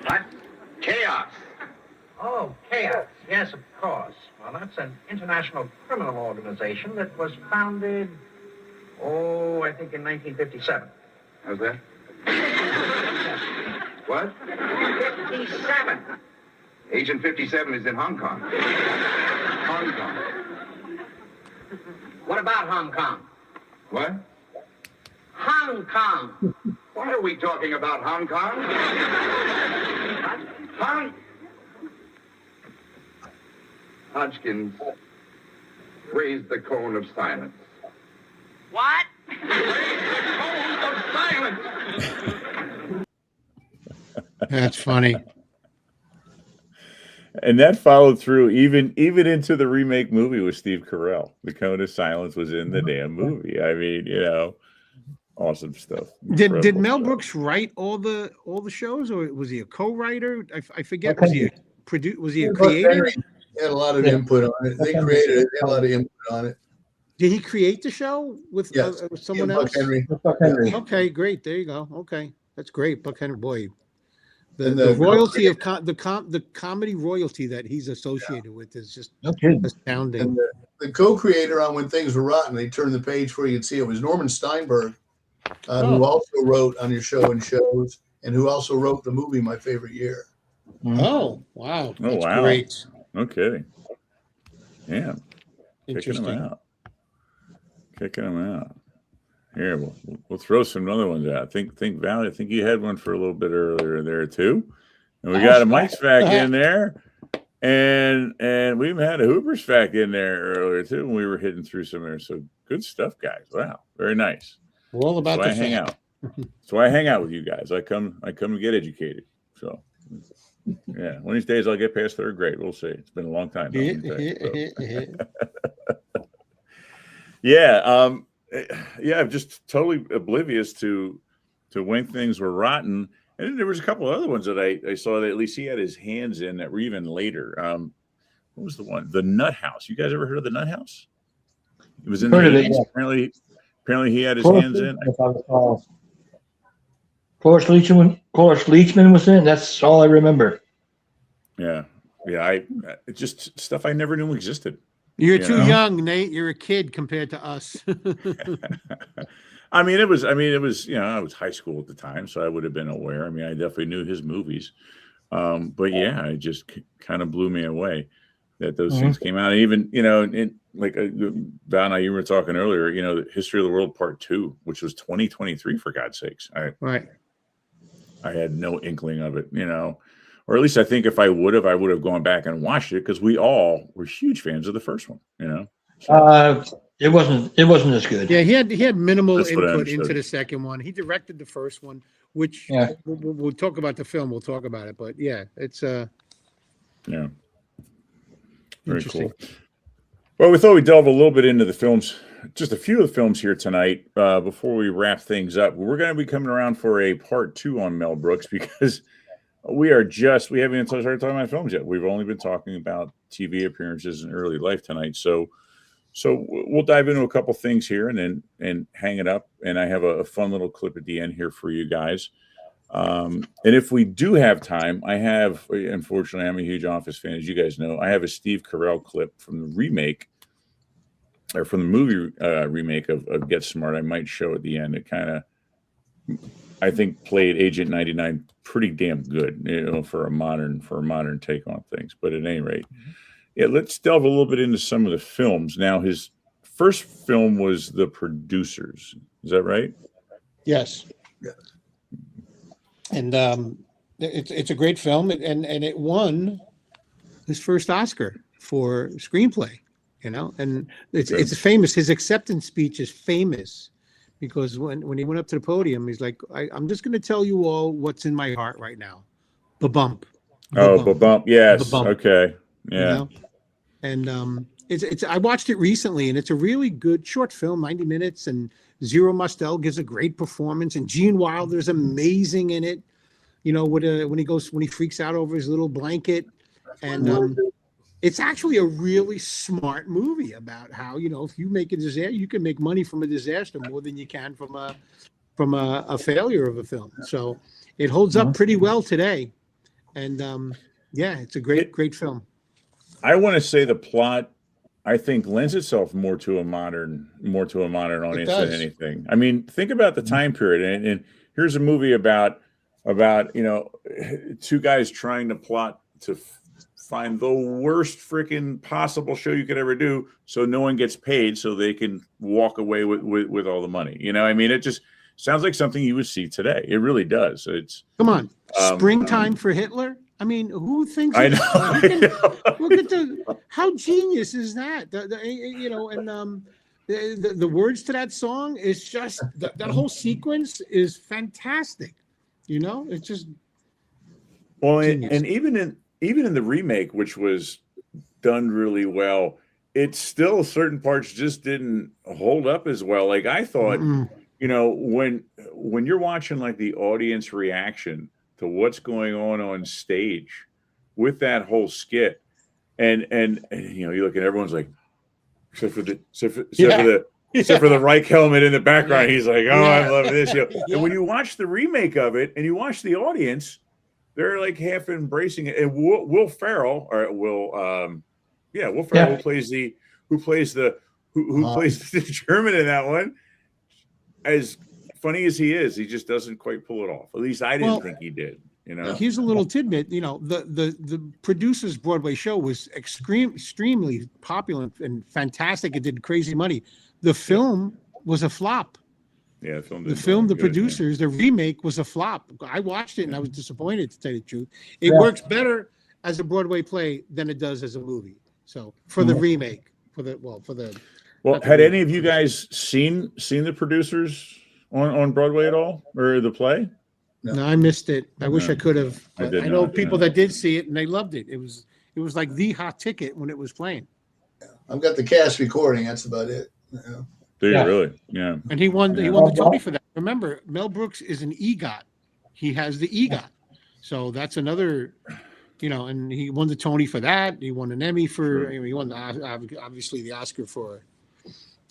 What? Chaos.
Oh, chaos. Yes, of course. Well, that's an international criminal organization that was founded, I think in 1957.
How's that? What?
57.
Agent 57 is in Hong Kong. Hong Kong.
What about Hong Kong?
What?
Hong Kong.
Why are we talking about Hong Kong? Hodgkins, raise the cone of silence.
What?
Raise the cone of silence!
That's funny.
And that followed through even into the remake movie with Steve Carell. The Cone of Silence was in the damn movie. I mean, awesome stuff.
Did
Incredible
Mel
stuff.
Brooks write all the shows, or was he a co-writer? I forget. Was he a Was he a
Buck
creator?
Henry had a lot of input on it. They created it. They had a lot of input on it.
Did he create the show with
Yes.
someone
Buck
else?
Henry.
Buck Henry.
Okay, great. There you go. Okay, that's great. Buck Henry, boy.
And
The
the
royalty of the comedy royalty that he's associated with is just astounding.
And the co-creator on When Things Were Rotten, they turned the page where you could see it was Norman Steinberg, who also wrote On Your Show and Shows, and who also wrote the movie My Favorite Year.
Oh, wow. That's
wow.
great.
No kidding. Yeah.
Interesting.
Kicking them out. Here, we'll throw some other ones out. I think Valley, I think you had one for a little bit earlier there too. And we got a Mike's fact in there. And we even had a Hooper's fact in there earlier too when we were hitting through some there. So good stuff, guys. Wow. Very nice.
We're all about
That's why
the
I hang out. That's why I hang out with you guys. I come to get educated. So yeah, one of these days I'll get past third grade. We'll see. It's been a long time. Yeah. Yeah, I'm just totally oblivious to when things were rotten. And then there was a couple of other ones that I saw that at least he had his hands in that were even later. What was the one? The Nut House. You guys ever heard of the Nut House? It was in the 80s. Yeah. Apparently he had his hands in.
Cloris Leachman was in. That's all I remember.
Yeah. It's just stuff I never knew existed.
You're too young, Nate. You're a kid compared to us.
I mean, it was, I was high school at the time, so I would have been aware. I mean, I definitely knew his movies. But yeah, it just kind of blew me away that those things came out. Even, like Val and I, you were talking earlier, the History of the World Part 2, which was 2023, for God's sakes.
Right.
I had no inkling of it, or at least I think if I would have gone back and watched it because we all were huge fans of the first one, So.
It wasn't as good.
Yeah, he had minimal input into the second one. He directed the first one, which we'll talk about the film. We'll talk about it, but yeah, it's
yeah, very
interesting.
Cool. Well, we thought we'd delve a little bit into the films, just a few of the films here tonight before we wrap things up. We're going to be coming around for a part 2 on Mel Brooks because we haven't even started talking about films yet. We've only been talking about TV appearances and early life tonight, so we'll dive into a couple things here and hang it up. And I have a fun little clip at the end here for you guys. And if we do have time, unfortunately, I'm a huge Office fan, as you guys know. I have a Steve Carell clip from the remake, or from the movie remake of Get Smart. I might show at the end. It kind of, I think, played Agent 99 pretty damn good, for a modern take on things. But at any rate. Yeah, let's delve a little bit into some of the films. Now, his first film was The Producers. Is that right?
Yes. Yeah. And it's a great film, and it won his first Oscar for screenplay. And it's famous. His acceptance speech is famous because when he went up to the podium, he's like, "I'm just going to tell you all what's in my heart right now." Ba-bump.
Ba-bump. Yes.
Ba-bump.
Okay. Yeah.
And it's I watched it recently, and it's a really good short film, 90 minutes, and Zero Mostel gives a great performance, and Gene Wilder's amazing in it. When he freaks out over his little blanket, and it's actually a really smart movie about how if you make a disaster, you can make money from a disaster more than you can from a failure of a film. So it holds up pretty well today, and it's a great film.
I want to say the plot, I think, lends itself more to a modern audience than anything. I mean, think about the time period, and here's a movie about two guys trying to plot to find the worst freaking possible show you could ever do, so no one gets paid, so they can walk away with all the money. I mean, it just sounds like something you would see today. It really does. It's
come on, Springtime for Hitler. I mean, who thinks?
I know.
Look at how genius is that? The words to that song is just that whole sequence is fantastic. It's just
Well, and even in the remake, which was done really well, it's still certain parts just didn't hold up as well. Like I thought, when you're watching like the audience reaction to what's going on stage with that whole skit, and you look and everyone's like, except for the Reich helmet in the background, he's like, oh, I'm loving this. And when you watch the remake of it and you watch the audience, they're like half embracing it. And Will Ferrell, Will Ferrell, who plays the German in that one, as funny as he is, he just doesn't quite pull it off. At least I didn't think he did.
Here's a little tidbit. The Producers Broadway show was extremely popular and fantastic. It did crazy money. The film was a flop.
Yeah,
the Producers, the remake was a flop. I watched it and I was disappointed, to tell you the truth. It works better as a Broadway play than it does as a movie. So for the remake,
had any of you guys seen the Producers on Broadway at all, or the play?
No, I missed it. I wish I could have. I know people that did see it and they loved it. It was like the hot ticket when it was playing.
I've got the cast recording. That's about it.
Do you really? Yeah.
And he won the Tony for that. Remember, Mel Brooks is an EGOT. He has the EGOT. So that's another, and he won the Tony for that. He won an Emmy for, he won obviously the Oscar for,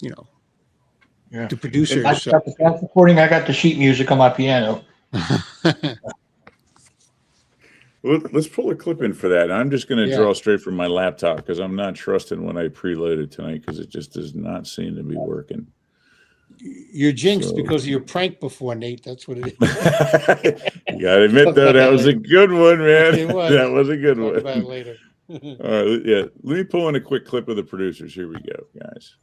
the Producers.
I got the cast recording. I got the sheet music on my piano.
Let's pull a clip in for that. I'm just going to draw straight from my laptop because I'm not trusting when I preloaded tonight because it just does not seem to be working.
You're jinxed because of your prank before, Nate. That's what it is.
You got to admit, though, that was a good one, man.
It was.
That was a good one.
Talk about it later.
All right, let me pull in a quick clip of the Producers. Here we go, guys.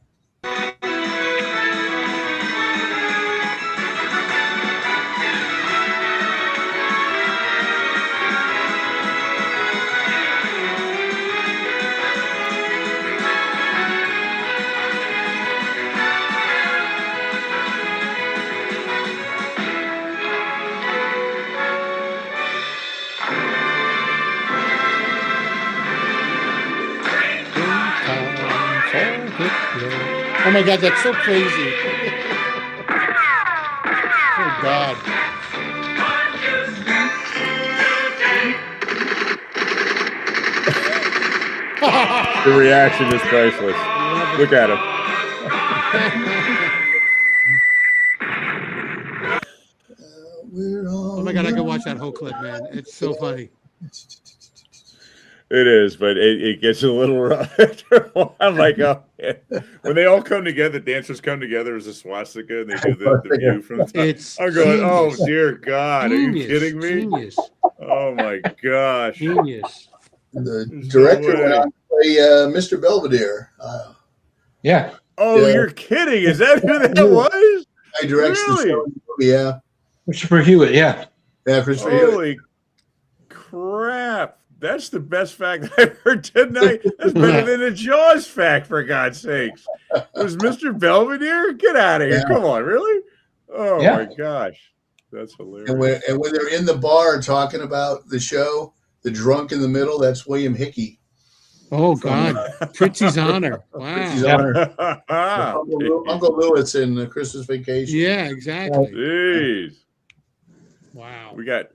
Oh my God, that's so crazy. Oh God.
The reaction is priceless. Look at him.
Oh my God, I can watch that whole clip, man. It's so funny.
It is, but it gets a little rough. I'm like, oh, man. When they all come together, the dancers come together as a swastika, and they do the view from the top. I'm going, genius. Oh dear God, are you kidding me?
Genius.
Oh my gosh,
genius.
The director went on to play Mr. Belvedere.
Yeah.
Oh, you're kidding? Is that who that was?
I directs the show. Yeah.
Christopher Hewitt. Yeah.
Yeah, Christopher Hewitt.
Holy crap. That's the best fact I've heard tonight. That's better than a Jaws fact, for God's sakes. It was Mr. Belvedere? Get out of here. Yeah. Come on, really? Oh, my gosh. That's hilarious.
And when they're in the bar talking about the show, the drunk in the middle, that's William Hickey.
Oh, God. Pritzi's Honor. Wow.
Pritzi's Honor. Uncle Lewis in Christmas Vacation.
Yeah, exactly.
Jeez.
Wow.
We got...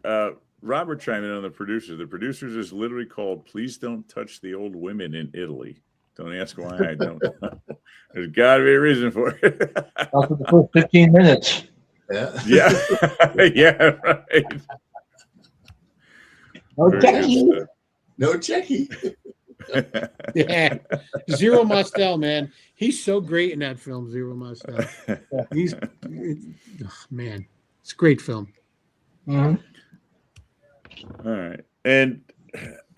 Robert chimed in on the Producers. The Producers is literally called "Please Don't Touch the Old Women in Italy." Don't ask why. I don't know. There's got to be a reason for it.
After the first 15 minutes.
Yeah.
Yeah, right.
No Jackie.
No Jackie.
Yeah. Zero Mostel, man. He's so great in that film, Zero Mostel. Man, it's a great film.
Mm-hmm.
All right, and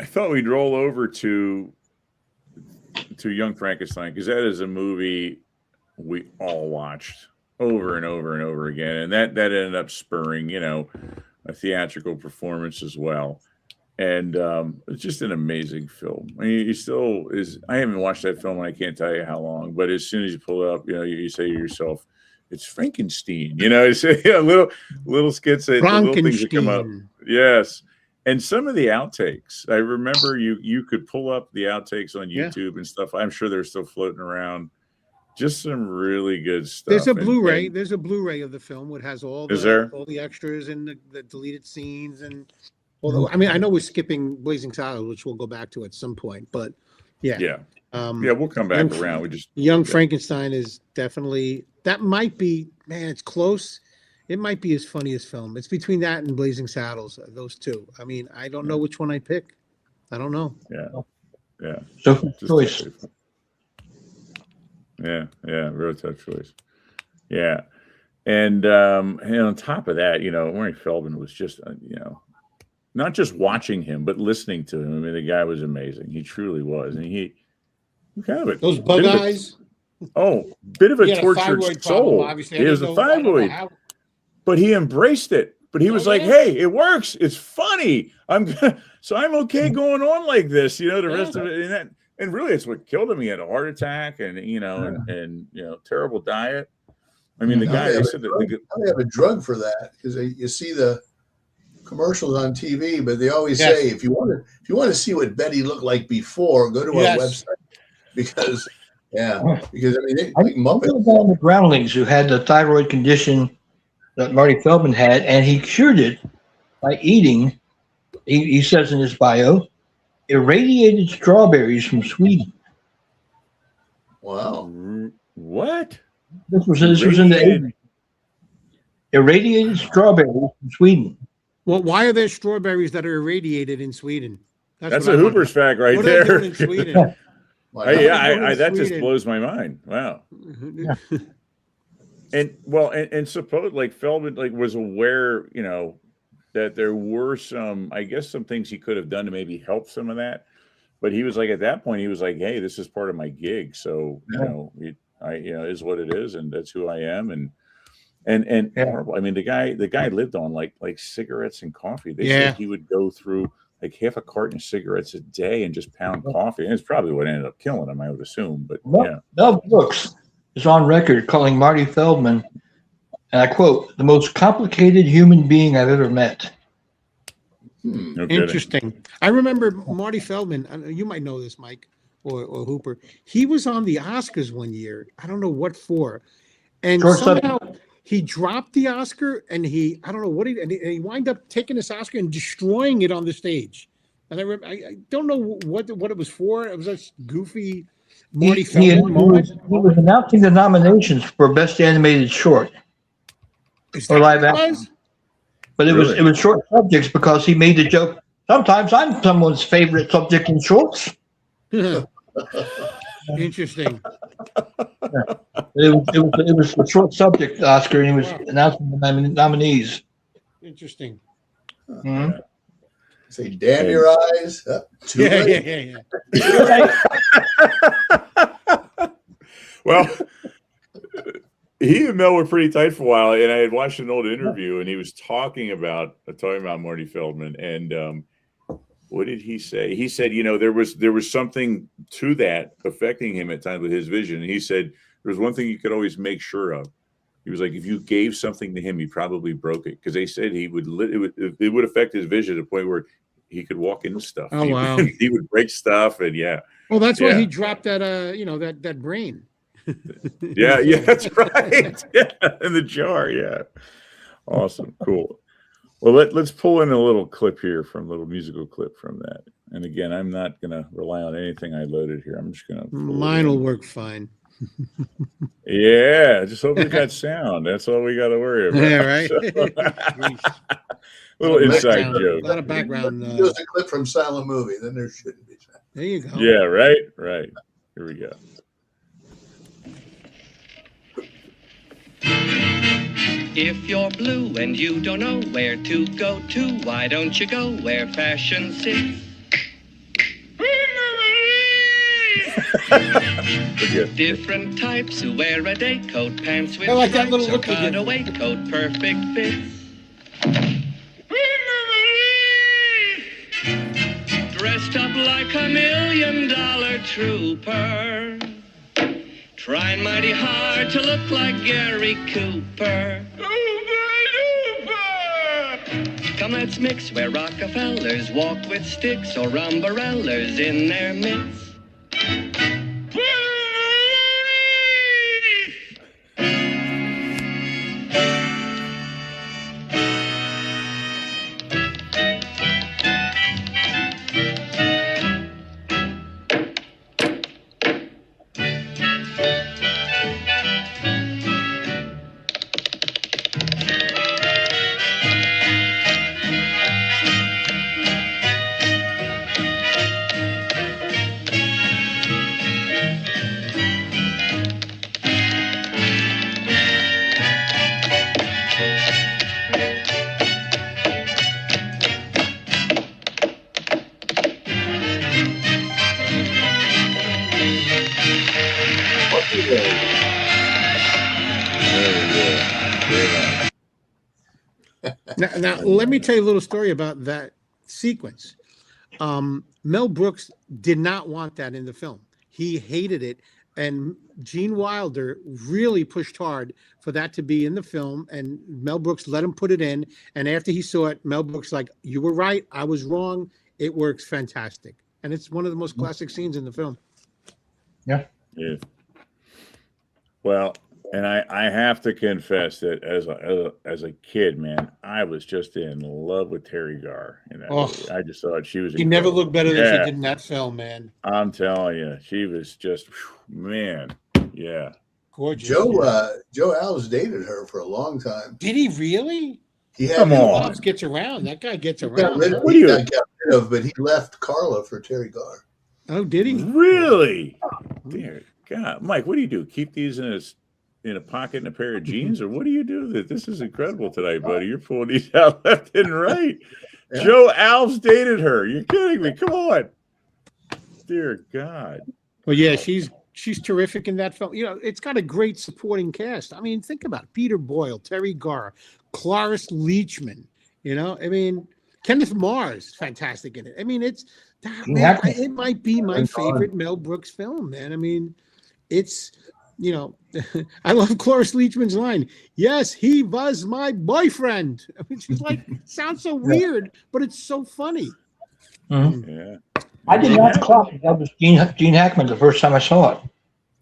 I thought we'd roll over to Young Frankenstein because that is a movie we all watched over and over and over again, and that ended up spurring a theatrical performance as well. And it's just an amazing film. I mean, he still is. I haven't watched that film, and I can't tell you how long. But as soon as you pull it up, you say to yourself, "It's Frankenstein." It's little skits, little things that come up. Yes. And some of the outtakes, I remember you could pull up the outtakes on
Yeah.
YouTube and stuff. I'm sure they're still floating around. Just some really good stuff.
There's a Blu-ray. There's a Blu-ray of the film. It has all
Is there?
all the extras and the deleted scenes. And although I mean, I know we're skipping Blazing Saddles, which we'll go back to at some point. But yeah,
Yeah. We'll come back around. We just
Young Frankenstein is definitely that might be man. It's close. It might be his funniest film. It's between that and Blazing Saddles. Those two. I mean, I don't know which one I pick. I don't know.
Yeah.
So choice.
Yeah, real tough choice. Yeah, and on top of that, Maury Feldman was just, not just watching him, but listening to him. I mean, the guy was amazing. He truly was, and he kind of
those bug eyes.
Bit of a tortured soul. He was a thyroid, but he embraced it. But he was like, "Hey, it works. It's funny. I'm okay going on like this." The rest of it, and really, it's what killed him. He had a heart attack, and and terrible diet. I mean, the guy. They said that
they have a drug for that because you see the commercials on TV, but they always say if you want to see what Betty looked like before, go to our website because I mean, like Muppets.
One of the Groundlings who had the thyroid condition that Marty Feldman had, and he cured it by eating. He says in his bio. Irradiated strawberries from Sweden.
Wow!
What?
This was in the 80s. Irradiated strawberries from Sweden.
Well, why are there strawberries that are irradiated in Sweden?
That's a Hooper's fact right
what
there.
Are they doing in Sweden?
That just blows my mind. Wow. And suppose like Feldman was aware, that there were some things he could have done to maybe help some of that. But he was like, at that point, he was like, hey, this is part of my gig. So, it is what it is. And that's who I am. And horrible. I mean, the guy lived on like cigarettes and coffee. They said he would go through like half a carton of cigarettes a day and just pound coffee. And it's probably what ended up killing him, I would assume. But
Mel Brooks is on record calling Marty Feldman, and I quote, the most complicated human being I've ever met.
No
Interesting. I remember Marty Feldman. You might know this, Mike or Hooper. He was on the Oscars one year. I don't know what for. And somehow he dropped the Oscar and he wind up taking this Oscar and destroying it on the stage. And I don't know what it was for. It was just goofy Marty Feldman moment.
He was announcing the nominations for Best Animated Short. Or live action. But it was short subjects because he made the joke. Sometimes I'm someone's favorite subject in shorts.
Interesting.
It was a short subject Oscar, and he was announcing the nominees.
Interesting.
Mm-hmm.
Say, damn your eyes.
Yeah.
Well, he and Mel were pretty tight for a while, and I had watched an old interview, and he was talking about Marty Feldman, and what did he say? He said, there was something to that affecting him at times with his vision. And he said there was one thing you could always make sure of. He was like, if you gave something to him, he probably broke it, because they said it would affect his vision to the point where he could walk into stuff.
Oh wow!
He would break stuff, and
Well, that's why he dropped that that brain.
Yeah, that's right. Yeah, in the jar. Yeah, awesome, cool. Well, let's pull in a little musical clip from that. And again, I'm not gonna rely on anything I loaded here. I'm just gonna.
Mine will work fine.
Yeah, just hope we got sound. That's all we got to worry about.
Yeah, right.
So, little inside joke.
A lot of background.
There's a clip from Silent Movie. Then there shouldn't be.
There you go.
Yeah, right. Here we go.
If you're blue and you don't know where to go to, why don't you go where fashion sits? Different types who wear a day coat, pants with stripes, or cutaway coat, perfect fits. Dressed up like $1 million trooper, trying mighty hard to look like Gary Cooper. Come, let's mix where Rockefellers walk with sticks or umbrellas in their midst.
Now, let me tell you a little story about that sequence. Mel Brooks did not want that in the film. He hated it. And Gene Wilder really pushed hard for that to be in the film. And Mel Brooks let him put it in. And after he saw it, Mel Brooks like, you were right. I was wrong. It works fantastic. And it's one of the most classic scenes in the film.
Yeah.
Yeah. Well, and I have to confess that as a kid, man, I was just in love with Terry Garr in that movie. I just thought she was.
She never looked better than she did in that film, man.
I'm telling you, she was just, man, yeah.
Gorgeous.
Joe Alves dated her for a long time.
Did he really?
He had
Come on.
Alves gets around. That guy gets
He
around.
got rid of, but he left Carla for Terry Garr.
Oh, did he?
Really? Dear God, Mike, what do you do? Keep these in a pocket in a pair of jeans, or what do you do? This is incredible tonight, buddy. You're pulling these out left and right. Yeah. Joe Alves dated her. You're kidding me? Come on. Dear God.
Well, yeah, she's terrific in that film. You know, it's got a great supporting cast. I mean, think about it. Peter Boyle, Terry Garr, Cloris Leachman. You know, I mean, Kenneth Mars, fantastic in it. I mean, it might be my favorite Mel Brooks film, man. I mean, it's, you know, I love Cloris Leachman's line. Yes, he was my boyfriend. I mean, she's like, sounds so weird, but it's so funny.
Mm-hmm.
Yeah.
I did not clock that was Gene Hackman the first time I saw it.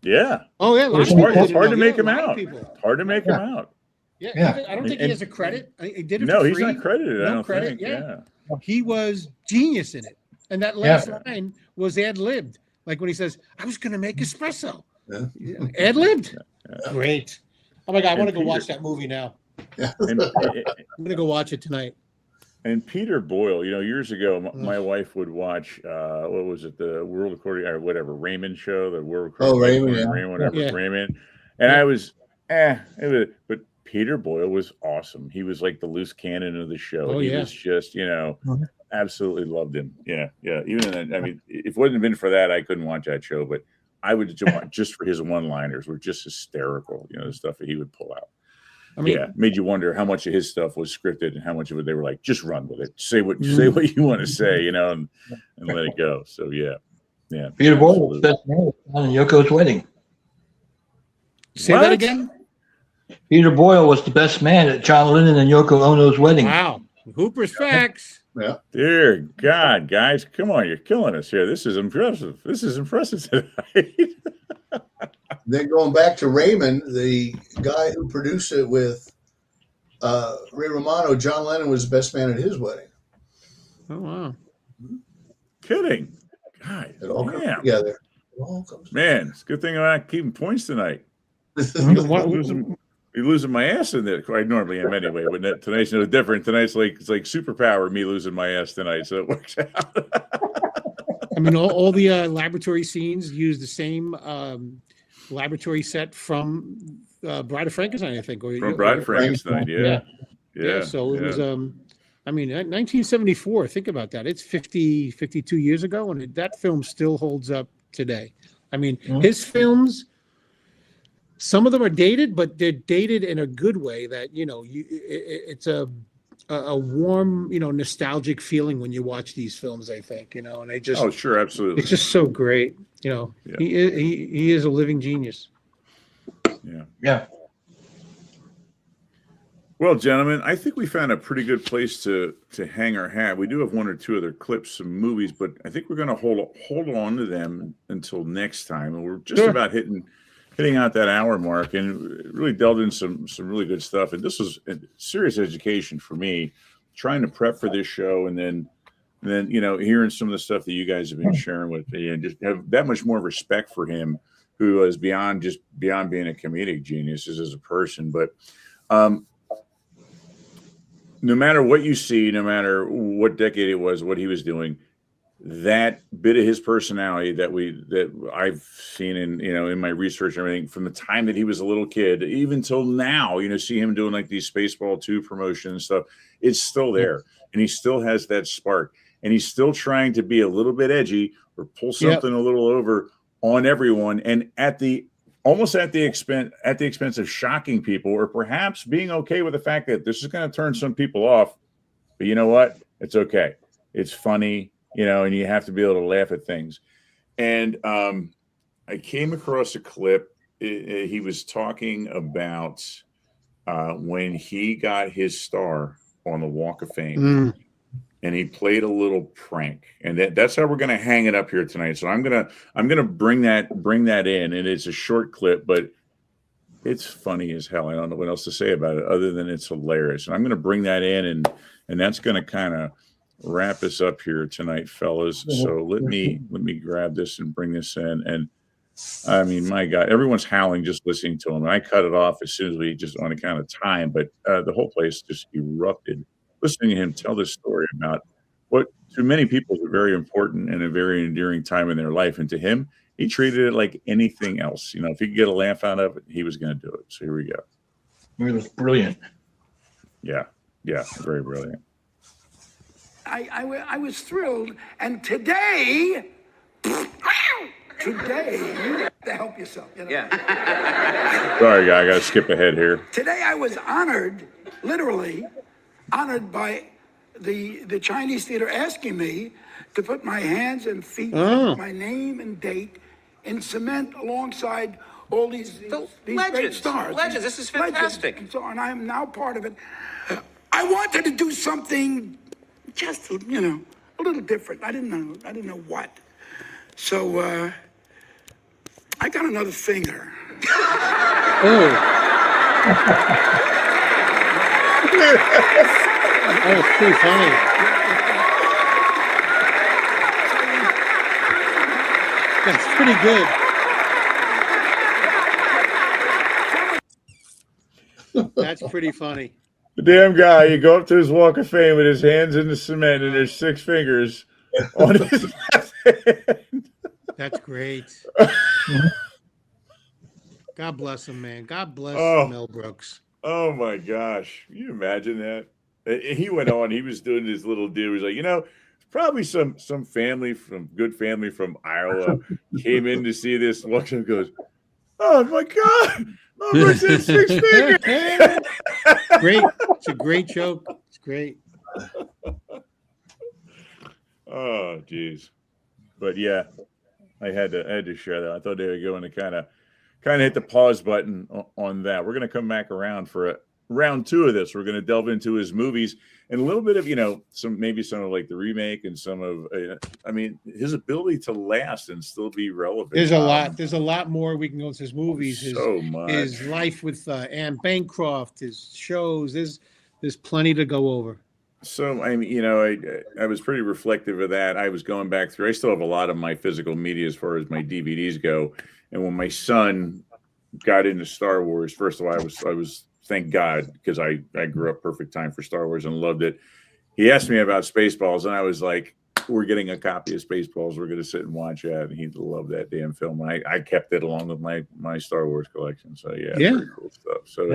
Yeah.
Oh, yeah.
It's hard to make him out. Hard to make him out.
Yeah. I don't think he has a credit. He did it
no,
for
he's
free.
not credited. I don't
credit.
think. Yeah.
He was genius in it. And that last line was ad-libbed. Like when he says, I was going to make espresso. Yeah. Ad-libbed. Yeah. Great. Oh, my God. I want to go watch that movie now. I'm going to go watch it tonight.
And Peter Boyle, you know, years ago, my wife would watch, what was it, the World According, or whatever, Raymond show, the World According, Raymond. And I was, but Peter Boyle was awesome. He was like the loose cannon of the show. He was just, you know, absolutely loved him. Yeah. Even then, I mean, if it wouldn't have been for that, I couldn't watch that show, but I would just for his one-liners were just hysterical, you know, the stuff that he would pull out. I mean, made you wonder how much of his stuff was scripted and how much of it they were like, just run with it, say what you want to say, you know, and let it go. So yeah.
Peter Boyle was best man at Yoko's wedding.
Say that again.
Peter Boyle was the best man at John Lennon and Yoko Ono's wedding.
Wow, Hooper's facts.
Yeah.
Dear God, guys, come on, you're killing us here. This is impressive. Tonight.
Then going back to Raymond, the guy who produced it with Ray Romano, John Lennon was the best man at his wedding.
Oh, wow.
Kidding. God,
it all comes together.
Man, it's a good thing I'm not keeping points tonight. You're losing my ass in there. I normally am anyway, but tonight's no different. Tonight's it's like superpower, me losing my ass tonight, so it works out.
I mean, all the laboratory scenes use the same laboratory set from Bride of Frankenstein, I think.
From Bride of Frankenstein, yeah.
So it was, I mean, 1974, think about that. It's 52 years ago, and that film still holds up today. I mean, his films, some of them are dated, but they're dated in a good way that, you know, it's a warm, you know, nostalgic feeling when you watch these films, I think, you know, and they just,
oh, sure. Absolutely.
It's just so great. You know, he is a living genius.
Yeah.
Well, gentlemen, I think we found a pretty good place to hang our hat. We do have one or two other clips, some movies, but I think we're going to hold on to them until next time. And we're just about hitting out that hour mark, and really delved in some really good stuff. And this was a serious education for me, trying to prep for this show, and then hearing some of the stuff that you guys have been sharing with me, and just have that much more respect for him, who is beyond being a comedic genius as a person. But no matter what you see, no matter what decade it was, what he was doing, that bit of his personality that I've seen in my research and everything, from the time that he was a little kid, even till now, see him doing like these Spaceball 2 promotions and stuff, it's still there. And he still has that spark, and he's still trying to be a little bit edgy or pull something a little over on everyone. And almost at the expense of shocking people, or perhaps being okay with the fact that this is going to turn some people off. But you know what? It's okay. It's funny, and you have to be able to laugh at things. And I came across a clip. He was talking about when he got his star on the Walk of Fame. And he played a little prank, and that's how we're going to hang it up here tonight. So I'm gonna bring that in, and it's a short clip, but it's funny as hell. I don't know what else to say about it other than it's hilarious. And I'm going to bring that in, and that's going to kind of wrap us up here tonight, fellas. So let me grab this and bring this in. And I mean, my God, everyone's howling just listening to him. And I cut it off as soon as we just on account of time, but the whole place just erupted listening to him tell this story about what to many people is a very important and a very endearing time in their life. And to him, he treated it like anything else. If he could get a laugh out of it, he was going to do it. So here we go.
It was brilliant.
Yeah, very brilliant.
I was thrilled, and today, to help yourself. Yeah.
Sorry, guy, I got to skip ahead here.
Today I was honored, literally honored by the Chinese theater asking me to put my hands and feet, my name and date in cement alongside all these great stars.
Legends, this is fantastic.
And I am now part of it. I wanted to do something just, a little different. I didn't know what. So I got another finger.
That was pretty funny. That's pretty good. That's pretty funny.
The damn guy, you go up to his Walk of Fame with his hands in the cement and there's 6 fingers on his left hand.
That's great. God bless him, man. God bless Mel Brooks.
Oh my gosh. Can you imagine that? He went on, he was doing this little deal. He was like, probably some family good family from Iowa came in to see this. Walks and goes, oh my God. Mel Brooks had 6 fingers.
Great. It's a great joke. It's great.
Oh, geez. But yeah, I had to share that. I thought they were going to kind of hit the pause button on that. We're going to come back around for round 2 of this. We're going to delve into his movies and a little bit of, some of like the remake and some of, his ability to last and still be relevant.
There's a lot more we can go into his movies. His life with Anne Bancroft, his shows. There's plenty to go over.
So, I was pretty reflective of that. I was going back through, I still have a lot of my physical media as far as my DVDs go. And when my son got into Star Wars, first of all, I was thank God, because I grew up perfect time for Star Wars and loved it. He asked me about Spaceballs, and I was like, we're getting a copy of Spaceballs. We're going to sit and watch that. And he loved that damn film. And I kept it along with my Star Wars collection. So, yeah. Very cool stuff. So,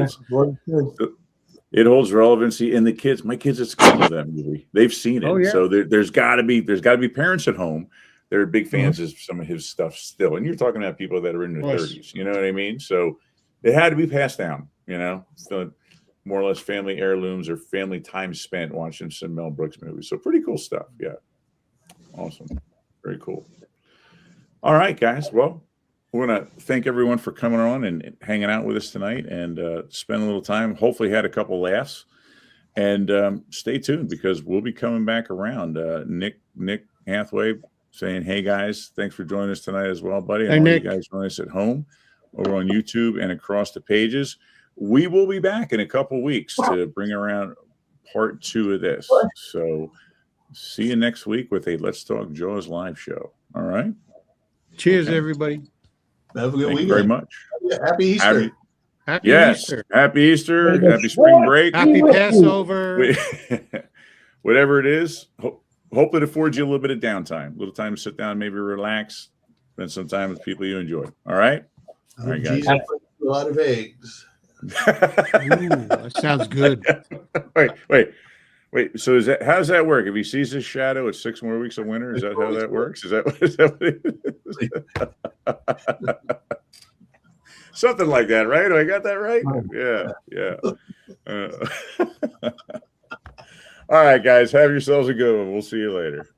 it holds relevancy. And my kids at school know that movie. They've seen it. Oh, yeah. So there's got to be parents at home. They're big fans of some of his stuff still. And you're talking about people that are in their 30s. You know what I mean? So it had to be passed down, still more or less family heirlooms or family time spent watching some Mel Brooks movies. So pretty cool stuff. Yeah. Awesome. Very cool. All right, guys. Well, want to thank everyone for coming on and hanging out with us tonight and spending a little time. Hopefully had a couple laughs. And stay tuned because we'll be coming back around. Nick Hathaway saying, hey, guys, thanks for joining us tonight as well, buddy. And
Hey,
all
Nick.
you guys join us at home over on YouTube and across the pages. We will be back in a couple weeks to bring around part 2 of this. So see you next week with a Let's Talk Jaws live show. All right.
Cheers, everybody.
Have a good
Thank
weekend.
you very much.
Happy Easter.
Happy
Yes.
Easter.
Happy Easter. Happy spring break.
Happy Passover.
Whatever it is, hope it affords you a little bit of downtime, a little time to sit down, maybe relax, spend some time with people you enjoy. All right? All right, guys.
Jesus, a lot of eggs.
Ooh, that sounds good.
Wait. So how does that work? If he sees his shadow, it's 6 more weeks of winter. Is that how that works? Is that what it is? Something like that, right? I got that right? Yeah. All right, guys. Have yourselves a good one. We'll see you later.